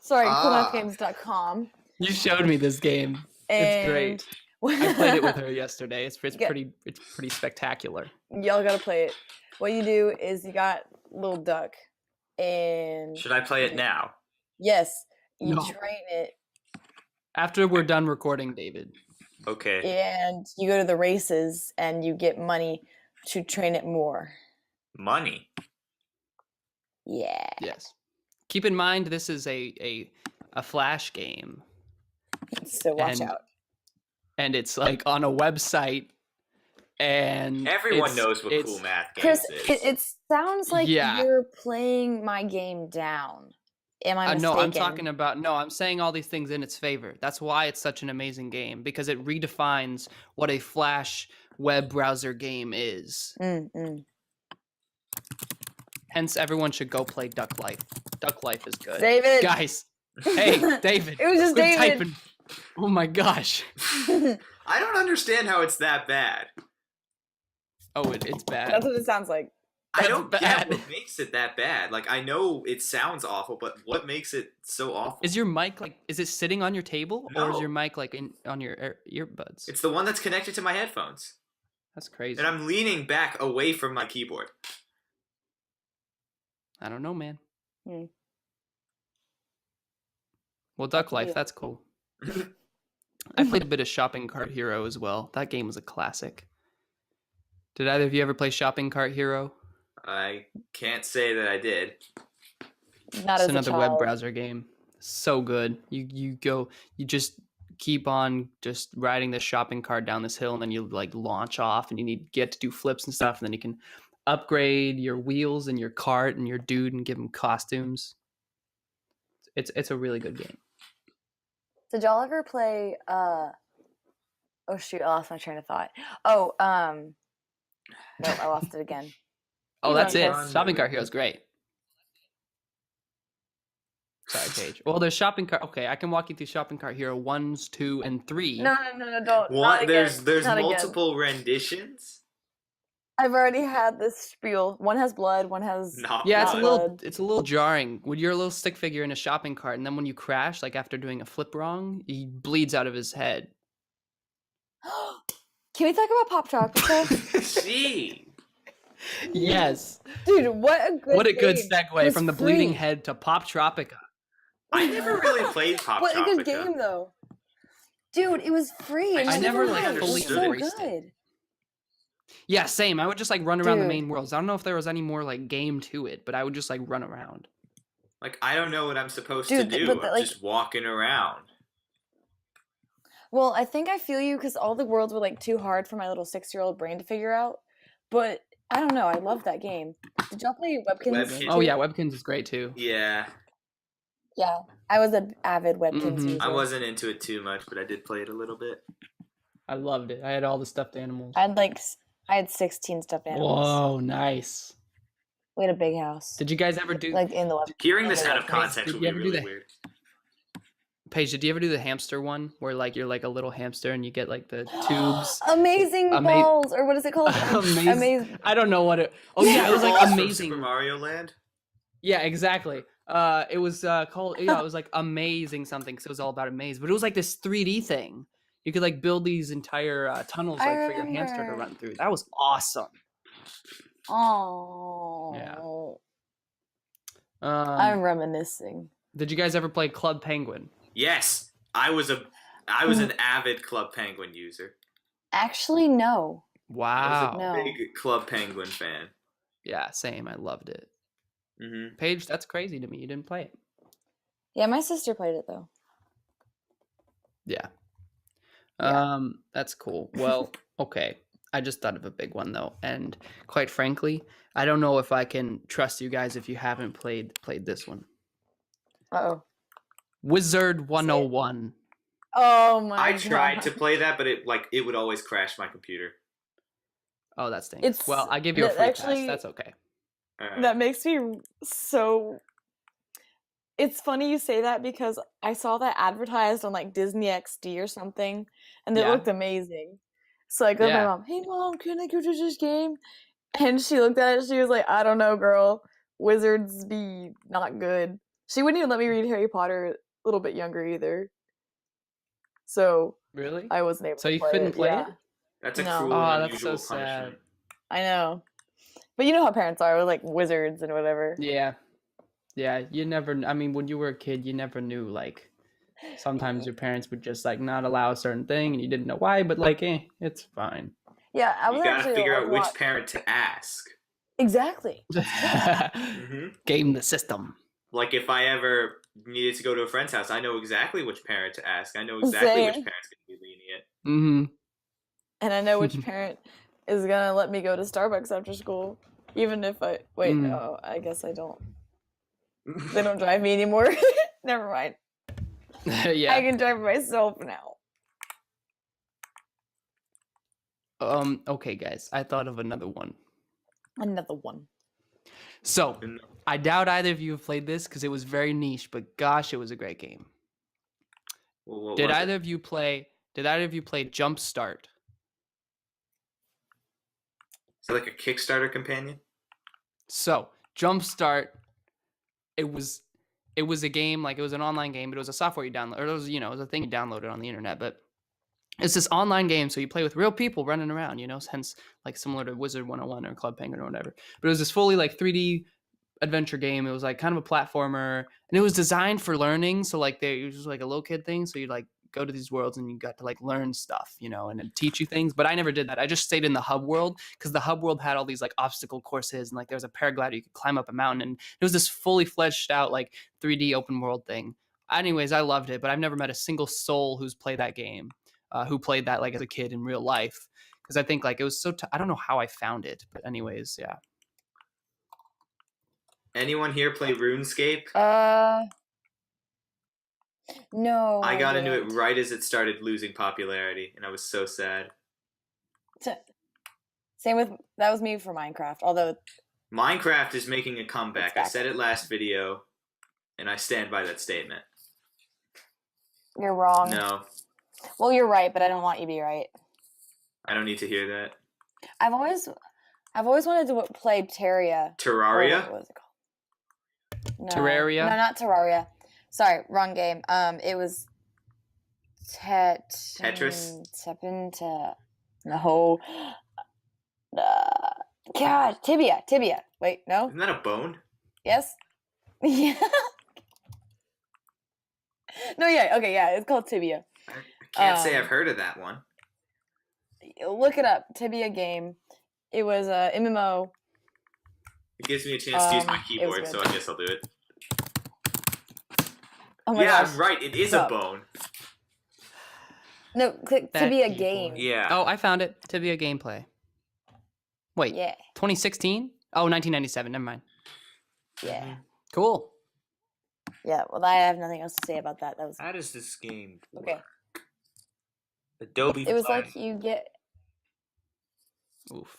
Sorry, coolmathgames.com.
You showed me this game. It's great. I played it with her yesterday. It's pretty spectacular.
Y'all gotta play it. What you do is you got little duck, and
Should I play it now?
yes, you
No.
train it.
After we're done recording, David.
Okay.
And you go to the races, and you get money to train it more.
Money.
Yeah.
Yes. Keep in mind, this is a Flash game.
So watch out.
And it's like on a website, and
Everyone knows what Cool Math Games
Chris,
is.
it sounds like you're playing my game down. Am I mistaken?
No, I'm saying all these things in its favor. That's why it's such an amazing game, because it redefines what a Flash web browser game is. Hence, everyone should go play Duck Life. Duck Life is good.
David!
Guys! Hey, David!
It was just
quit
David!
Typing. Oh my gosh.
I don't understand how it's that bad.
Oh, it's bad.
That's what it sounds like.
I don't
bad.
get what makes it that bad. Like, I know it sounds awful, but what makes it so awful?
Is your mic is it sitting on your table,
No.
or is your mic on your earbuds?
It's the one that's connected to my headphones.
That's crazy.
And I'm leaning back away from my keyboard.
I don't know, man. Well, Duck Life, that's cool. I played a bit of Shopping Cart Hero as well. That game was a classic. Did either of you ever play Shopping Cart Hero?
I can't say that I did.
Not
It's
as
another
a
web
child.
browser game. So good. You just keep on just riding this shopping cart down this hill, and then you like launch off, and you get to do flips and stuff, and then you can upgrade your wheels and your cart and your dude and give them costumes. It's a really good game.
Did y'all ever play oh shoot, I lost my train of thought. Oh, no, I lost it again.
Oh, that's it.
Yes.
Shopping Cart Hero is great. Sorry, Paige. Well, there's shopping cart. Okay, I can walk you through shopping cart hero 1, 2, and 3.
No, don't. Not again.
There's
Not again.
multiple renditions.
I've already had this spiel. One has blood. One has
Yeah, it's
not
a little
blood.
it's a little jarring when you're a little stick figure in a shopping cart, and then when you crash, like after doing a flip wrong, he bleeds out of his head.
Can we talk about Pop Tropica?
See.
Yes.
Dude, what a good
segue
It was
from the
free.
bleeding head to Pop Tropica.
I never really played Pop
What a good
Tropica.
game though. Dude, it was free.
I
and
never,
like,
like, fully
it was so
embraced it.
good.
Yeah, same. I would just like run around the
Dude.
main worlds. I don't know if there was any more like game to it, but I would just like run around.
Like, I don't know what I'm supposed
Dude,
to do.
but,
I'm
like-
just walking around.
Well, I think I feel you because all the worlds were like too hard for my little 6-year-old brain to figure out. But I don't know. I love that game. Did y'all play Webkins?
Webkins.
Oh yeah, Webkins is great too.
Yeah.
Yeah, I was an avid Webkins
Mhm.
user.
I wasn't into it too much, but I did play it a little bit.
I loved it. I had all the stuffed animals.
I had 16 stuffed animals.
Whoa, nice.
We had a big house.
Did you guys ever do
Like in the web.
Hearing this
Okay,
out of
wait,
context
did
would
you
be
ever do
really
that?
weird.
Paige, did you ever do the hamster one where like you're like a little hamster and you get like the tubes?
Amazing
Ama-
balls, or what is it called?
Amazing. I don't know what it. Oh yeah, it was like
Balls from
amazing.
Super Mario Land.
Yeah, exactly. It was called. Yeah, it was like amazing something. Cause it was all about a maze, but it was like this 3D thing. You could like build these entire tunnels
I
like for your hamster to
remember.
run through. That was awesome.
Oh.
Um,
I'm reminiscing.
did you guys ever play Club Penguin?
Yes, I was an avid Club Penguin user.
Actually, no.
Wow.
I was a
No.
big Club Penguin fan.
Yeah, same. I loved it.
Mm-hmm.
Paige, that's crazy to me. You didn't play it.
Yeah, my sister played it though.
Yeah.
Yeah.
That's cool. Well, okay. I just thought of a big one though, and quite frankly, I don't know if I can trust you guys if you haven't played this one.
Uh-oh.
Wizard 101.
Oh my
I
god.
tried to play that, but it would always crash my computer.
Oh, that stinks.
It's-
Well, I give you a
that
free
actually-
pass. That's okay.
That makes me so. It's funny you say that because I saw that advertised on like Disney XD or something, and it
Yeah.
looked amazing. So I go to my
Yeah.
mom, "Hey mom, can I go to this game?" And she looked at it. She was like, "I don't know, girl. Wizards be not good." She wouldn't even let me read Harry Potter a little bit younger either. So
Really?
I wasn't able.
So
to
you
play
couldn't
it.
play
Yeah.
it?
That's a
No.
cruel
Oh,
and
that's so
unusual
sad.
punishment.
I know, but you know how parents are with like wizards and whatever.
Yeah. Yeah, you never I mean, when you were a kid, you never knew like sometimes your parents would just like not allow a certain thing and you didn't know why, but like it's fine.
Yeah, I was
You gotta
actually
figure
like,
out which
what-
parent to ask.
Exactly.
Mm-hmm.
Game the system.
Like if I ever needed to go to a friend's house, I know exactly which parent to ask. I know exactly which
Same.
parent's gonna be lenient.
Mm-hmm.
And I know which parent is gonna let me go to Starbucks after school, even if I wait.
Mm.
No, I guess I don't. They don't drive me anymore. Never mind.
Yeah.
I can drive myself now.
Okay, guys, I thought of another one.
Another one.
So, I doubt either of you have played this because it was very niche, but gosh, it was a great game.
Well, what
Did
was
either
it?
of you play Jump Start?
Is it like a Kickstarter companion?
So, Jump Start, it was a game, like it was an online game, but it was a software you download, or it was, it was a thing you downloaded on the internet, but it's this online game, so you play with real people running around, hence like similar to Wizard 101 or Club Penguin or whatever. But it was this fully like 3D adventure game. It was like kind of a platformer, and it was designed for learning. So like it was just like a little kid thing. So you like go to these worlds and you got to like learn stuff, and it'd teach you things. But I never did that. I just stayed in the hub world because the hub world had all these like obstacle courses and like there was a paraglider you could climb up a mountain, and it was this fully fleshed out like 3D open world thing. Anyways, I loved it, but I've never met a single soul who's played that game, who played that like as a kid in real life. Because I think like it was so I don't know how I found it, but anyways, yeah.
Anyone here play RuneScape?
No.
I got into it
didn't.
right as it started losing popularity, and I was so sad.
Same with that was me for Minecraft. Although
Minecraft is making a comeback. I
It's back.
said it last video, and I stand by that statement.
You're wrong.
No,
Well, you're right, but I don't want you to be right.
I don't need to hear that.
I've always wanted to play Terraria.
Terraria?
What was it called? No,
Terraria?
No, not Terraria. Sorry, wrong game. It was
Tetris?
No. God, Tibia. Wait, no?
Isn't that a bone?
Yes? Yeah. No, yeah, okay, yeah, it's called Tibia.
I can't say I've heard of that one.
Look it up, Tibia game. It was a MMO.
It gives me a chance to use my
It was
keyboard,
good.
so I guess I'll do it.
Oh my
Yeah,
gosh.
I'm right. It is a bone.
No, click
That
Tibia
keyboard.
game.
Yeah.
Oh, I found it. Tibia gameplay. Wait,
Yeah,
2016? Oh, 1997. Never mind.
yeah.
Cool.
Yeah, well, I have nothing else to say about that. That was
How does this game work?
okay.
Adobe
It was
Flash.
like you get.
Oof.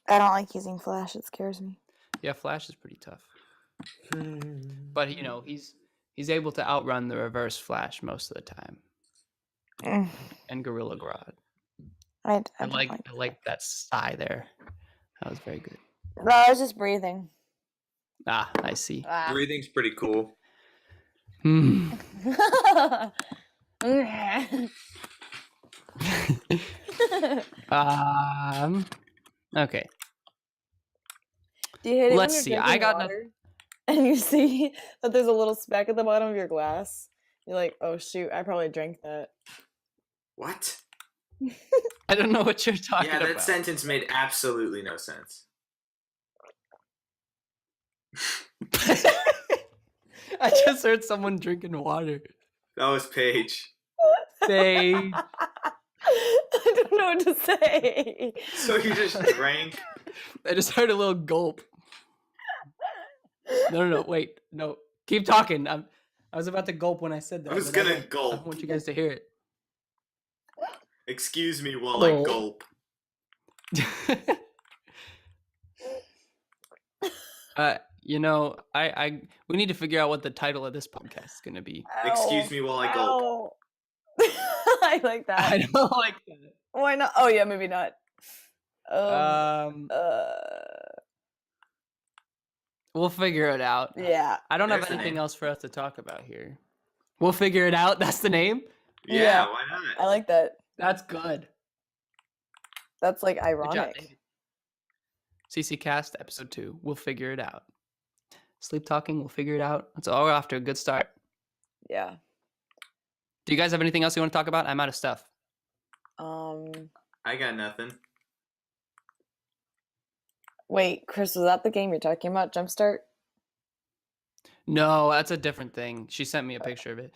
I don't like using Flash. It scares me.
Yeah, Flash is pretty tough. But you know, he's able to outrun the reverse Flash most of the time. And Gorilla Grodd.
I
like that sigh there. That was very good.
No, I was just breathing.
Ah, I see.
Breathing's pretty cool.
Hmm. Okay.
Do you hate it
Let's
when
see,
you're
I
drinking
got
water and you see that there's a little speck at the bottom of your glass? You're like, oh shoot, I probably drank that.
What?
I don't know what you're talking
Yeah, that
about.
sentence made absolutely no sense.
I just heard someone drinking water.
That was Paige.
They
I don't know what to say.
So you just drank?
I just heard a little gulp. No, wait. No. Keep talking. I was about to gulp when I said that.
I was
but
gonna
don't-
gulp.
I don't want you guys to hear it.
Excuse me while I gulp.
You know, we need to figure out what the title of this podcast is going to be.
Excuse me while I gulp.
Ow. I like that.
I don't like that.
Why not? Oh yeah, maybe not.
We'll figure it out.
Yeah.
I don't have
There's the
anything
name.
else for us to talk about here. We'll figure it out. That's the name.
Yeah,
Yeah.
why not?
I like that.
That's good.
That's like
Good job,
ironic.
David. CC Cast episode 2. We'll figure it out. Sleep talking. We'll figure it out. It's all off to a good start.
Yeah.
Do you guys have anything else you want to talk about? I'm out of stuff.
I got nothing.
Wait, Chris, was that the game you're talking about? Jumpstart?
No, that's a different thing. She sent me a picture of it.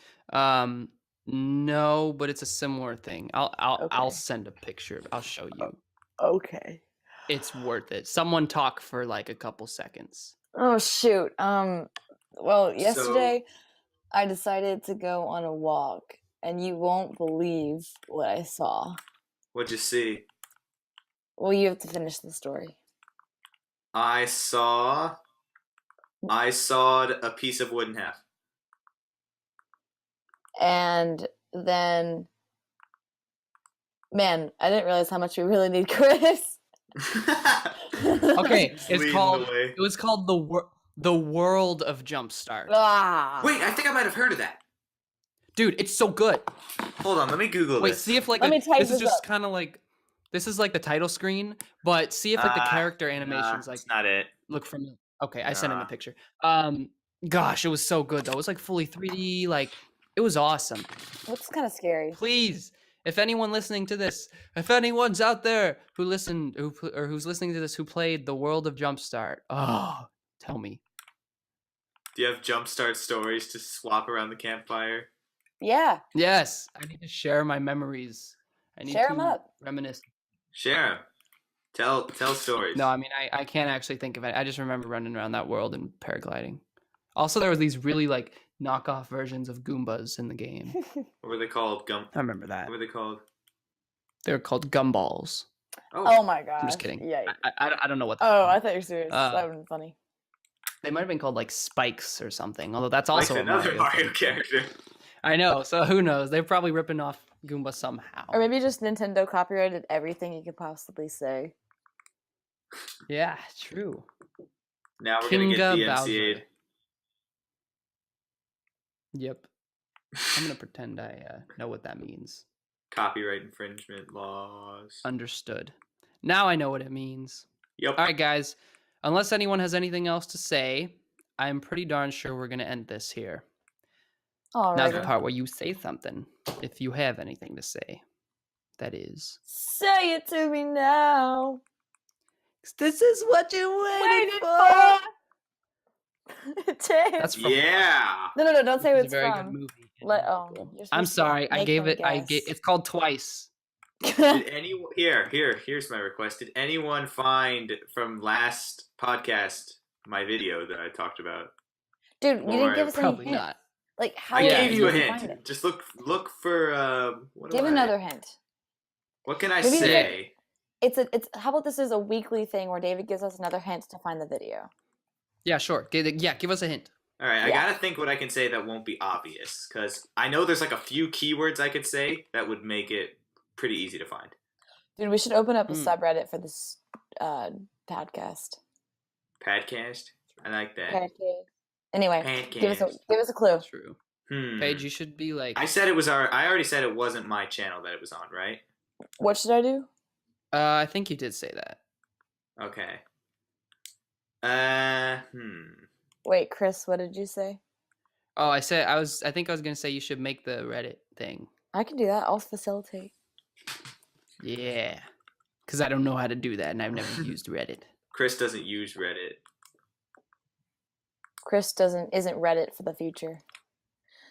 No, but it's a similar thing. I'll
Okay.
send a picture. I'll show you.
Okay.
It's worth it. Someone talk for like a couple seconds.
Oh shoot. Well, yesterday I decided to go on a walk, and you won't believe what I saw.
What'd you see?
Well, you have to finish the story.
I sawed a piece of wood in half.
And then, man, I didn't realize how much we really need Chris.
Okay,
Leading the way.
it was called the World of Jumpstart.
Ah.
Wait, I think I might have heard of that.
Dude, it's so good.
Hold on, let me Google
Wait,
this.
see if like
Let me type
this is
this
just
up.
kind of like this is like the title screen, but see if like the character animations like
That's not it.
look familiar. Okay, I sent in a
Nah.
picture. Gosh, it was so good though. It was like fully 3D, like it was awesome.
Looks kind of scary.
Please, if anyone listening to this, if anyone's out there who's listening to this who played the World of Jumpstart, oh, tell me.
Do you have jumpstart stories to swap around the campfire?
Yeah.
Yes, I need to share my memories. I need
Share
to
'em up.
reminisce.
Share 'em. Tell stories.
No, I mean I can't actually think of it. I just remember running around that world and paragliding. Also, there were these really like knockoff versions of Goombas in the game.
What were they called?
I remember that.
What were they called?
They were called gumballs.
Oh my gosh.
I'm just kidding.
Yeah.
I don't know what. That
Oh, I
means.
thought you were serious.
Uh,
That would have been funny.
They might have been called like Spikes or something. Although that's
Like
also a
another Mario
thing.
character.
I know. So who knows? They're probably ripping off Goomba somehow.
Or maybe just Nintendo copyrighted everything you could possibly say.
Yeah, true.
Now we're gonna get
Kinga
DMCA'd.
Bowser. Yep. I'm gonna pretend I know what that means.
Copyright infringement laws.
Understood. Now I know what it means.
Yep.
All right, guys. Unless anyone has anything else to say, I'm pretty darn sure we're gonna end this here. Now's the
Alrighty.
part where you say something, if you have anything to say. That is.
Say it to me now.
This is what you waited for.
Damn.
That's from
Yeah.
No, don't say what
it's
it's
a very
from.
good movie.
You're
I'm
supposed to
sorry. I
make
gave
them
it. I
guess.
gave. It's called Twice.
Did anyone here's my request. Did anyone find from last podcast my video that I talked about?
Dude, you didn't
Or
give us any
Probably
hint.
not.
Like how
I
are
gave
we
you a
supposed to find
hint.
it?
Just look for what do
Give
I-
another hint.
What can I
Maybe
say?
It's how about this is a weekly thing where David gives us another hint to find the video.
Yeah, sure. Give us a hint.
All right, I
Yeah.
gotta think what I can say that won't be obvious, because I know there's like a few keywords I could say that would make it pretty easy to find.
Dude, we should open up a
Hmm.
subreddit for this podcast.
Podcast? I like that.
Podcast. Anyway, give
Podcast.
us a clue.
True.
Hmm.
Paige, you should be like.
I said it was I already said it wasn't my channel that it was on, right?
What should I do?
I think you did say that.
Okay.
Wait, Chris, what did you say?
Oh, I think I was gonna say you should make the Reddit thing.
I can do that. I'll facilitate.
Yeah. Because I don't know how to do that, and I've never used Reddit.
Chris doesn't use Reddit.
Chris isn't Reddit for the future.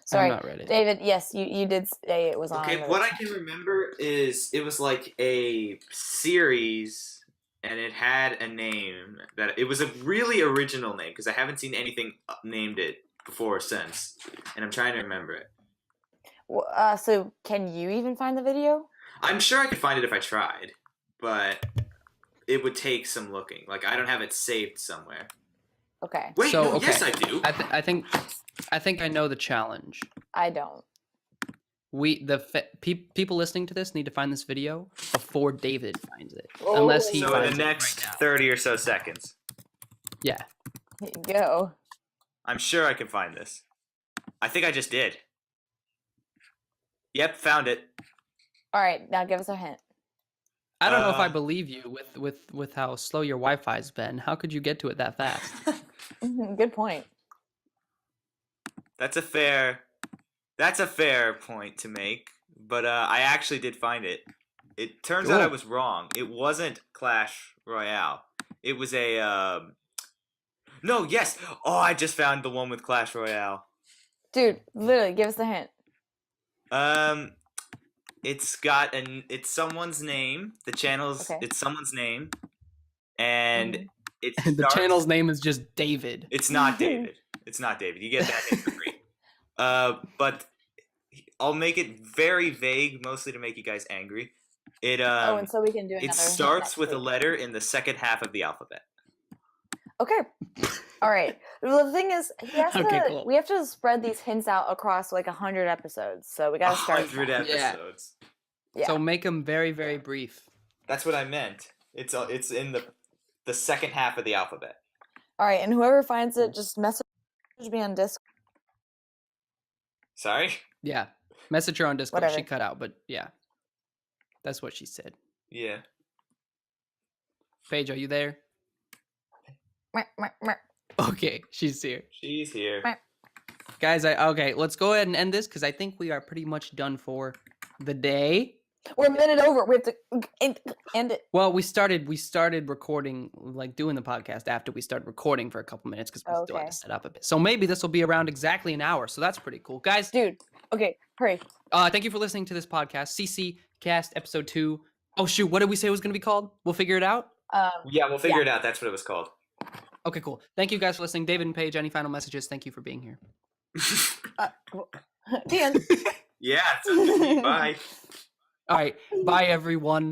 Sorry,
I'm not Reddit.
David. Yes, you did say it was on.
Okay, what I can remember is it was like a series, and it had a name that it was a really original name because I haven't seen anything named it before or since, and I'm trying to remember it.
So can you even find the video?
I'm sure I could find it if I tried, but it would take some looking. Like I don't have it saved somewhere.
Okay,
Wait,
So,
no,
okay.
yes I do.
I think I know the challenge.
I don't.
People listening to this need to find this video before David finds it,
Oh.
unless he
So in
finds
the
it
next
right now.
30 or so seconds,
Yeah.
Here you go.
I'm sure I can find this. I think I just did. Yep, found it.
All right, now give us a hint.
I don't know if I
Uh,
believe you with how slow your Wi-Fi's been. How could you get to it that fast?
Good point.
That's a fair point to make, but I actually did find it. It turns out I
Cool.
was wrong. It wasn't Clash Royale. It was a no, yes. Oh, I just found the one with Clash Royale.
Dude, literally, give us the hint.
It's someone's name. The channel's
Okay.
it's someone's name, and it
The
starts-
channel's name is just David.
It's not David. It's not David. You get that hint for free. But I'll make it very vague, mostly to make you guys angry. It
and so we can do another.
it
hint
starts
next
with a
week.
letter in the second half of the alphabet.
Okay. All right. Well, the thing is,
Okay, cool.
we have to spread these hints out across like 100 episodes. So we got to start.
100
fast.
episodes.
Yeah.
So make them very, very brief.
That's what I meant. It's in the second half of the alphabet.
All right, and whoever finds it, just message me on Discord.
Sorry?
Yeah. Message her on Discord.
Whatever.
She cut out, but yeah. That's what she said.
Yeah.
Paige, are you there?
Meh, meh, meh.
Okay, she's here.
She's here.
Meh.
Guys, okay, let's go ahead and end this because I think we are pretty much done for the day.
We're a minute over. We have to end it.
Well, we started recording, like doing the podcast after we started recording for a couple minutes because we still had
Okay.
to set up a bit. So maybe this will be around exactly an hour. So that's pretty cool, guys.
Dude, okay, hurry.
Thank you for listening to this podcast, CC Cast Episode 2. Oh shoot, what did we say it was going to be called? We'll figure it out.
Yeah, we'll figure it out. That's what it was called.
Okay, cool. Thank you guys for listening. David and Paige, any final messages? Thank you for being here.
The end.
Yeah, it's bye.
All right, bye everyone.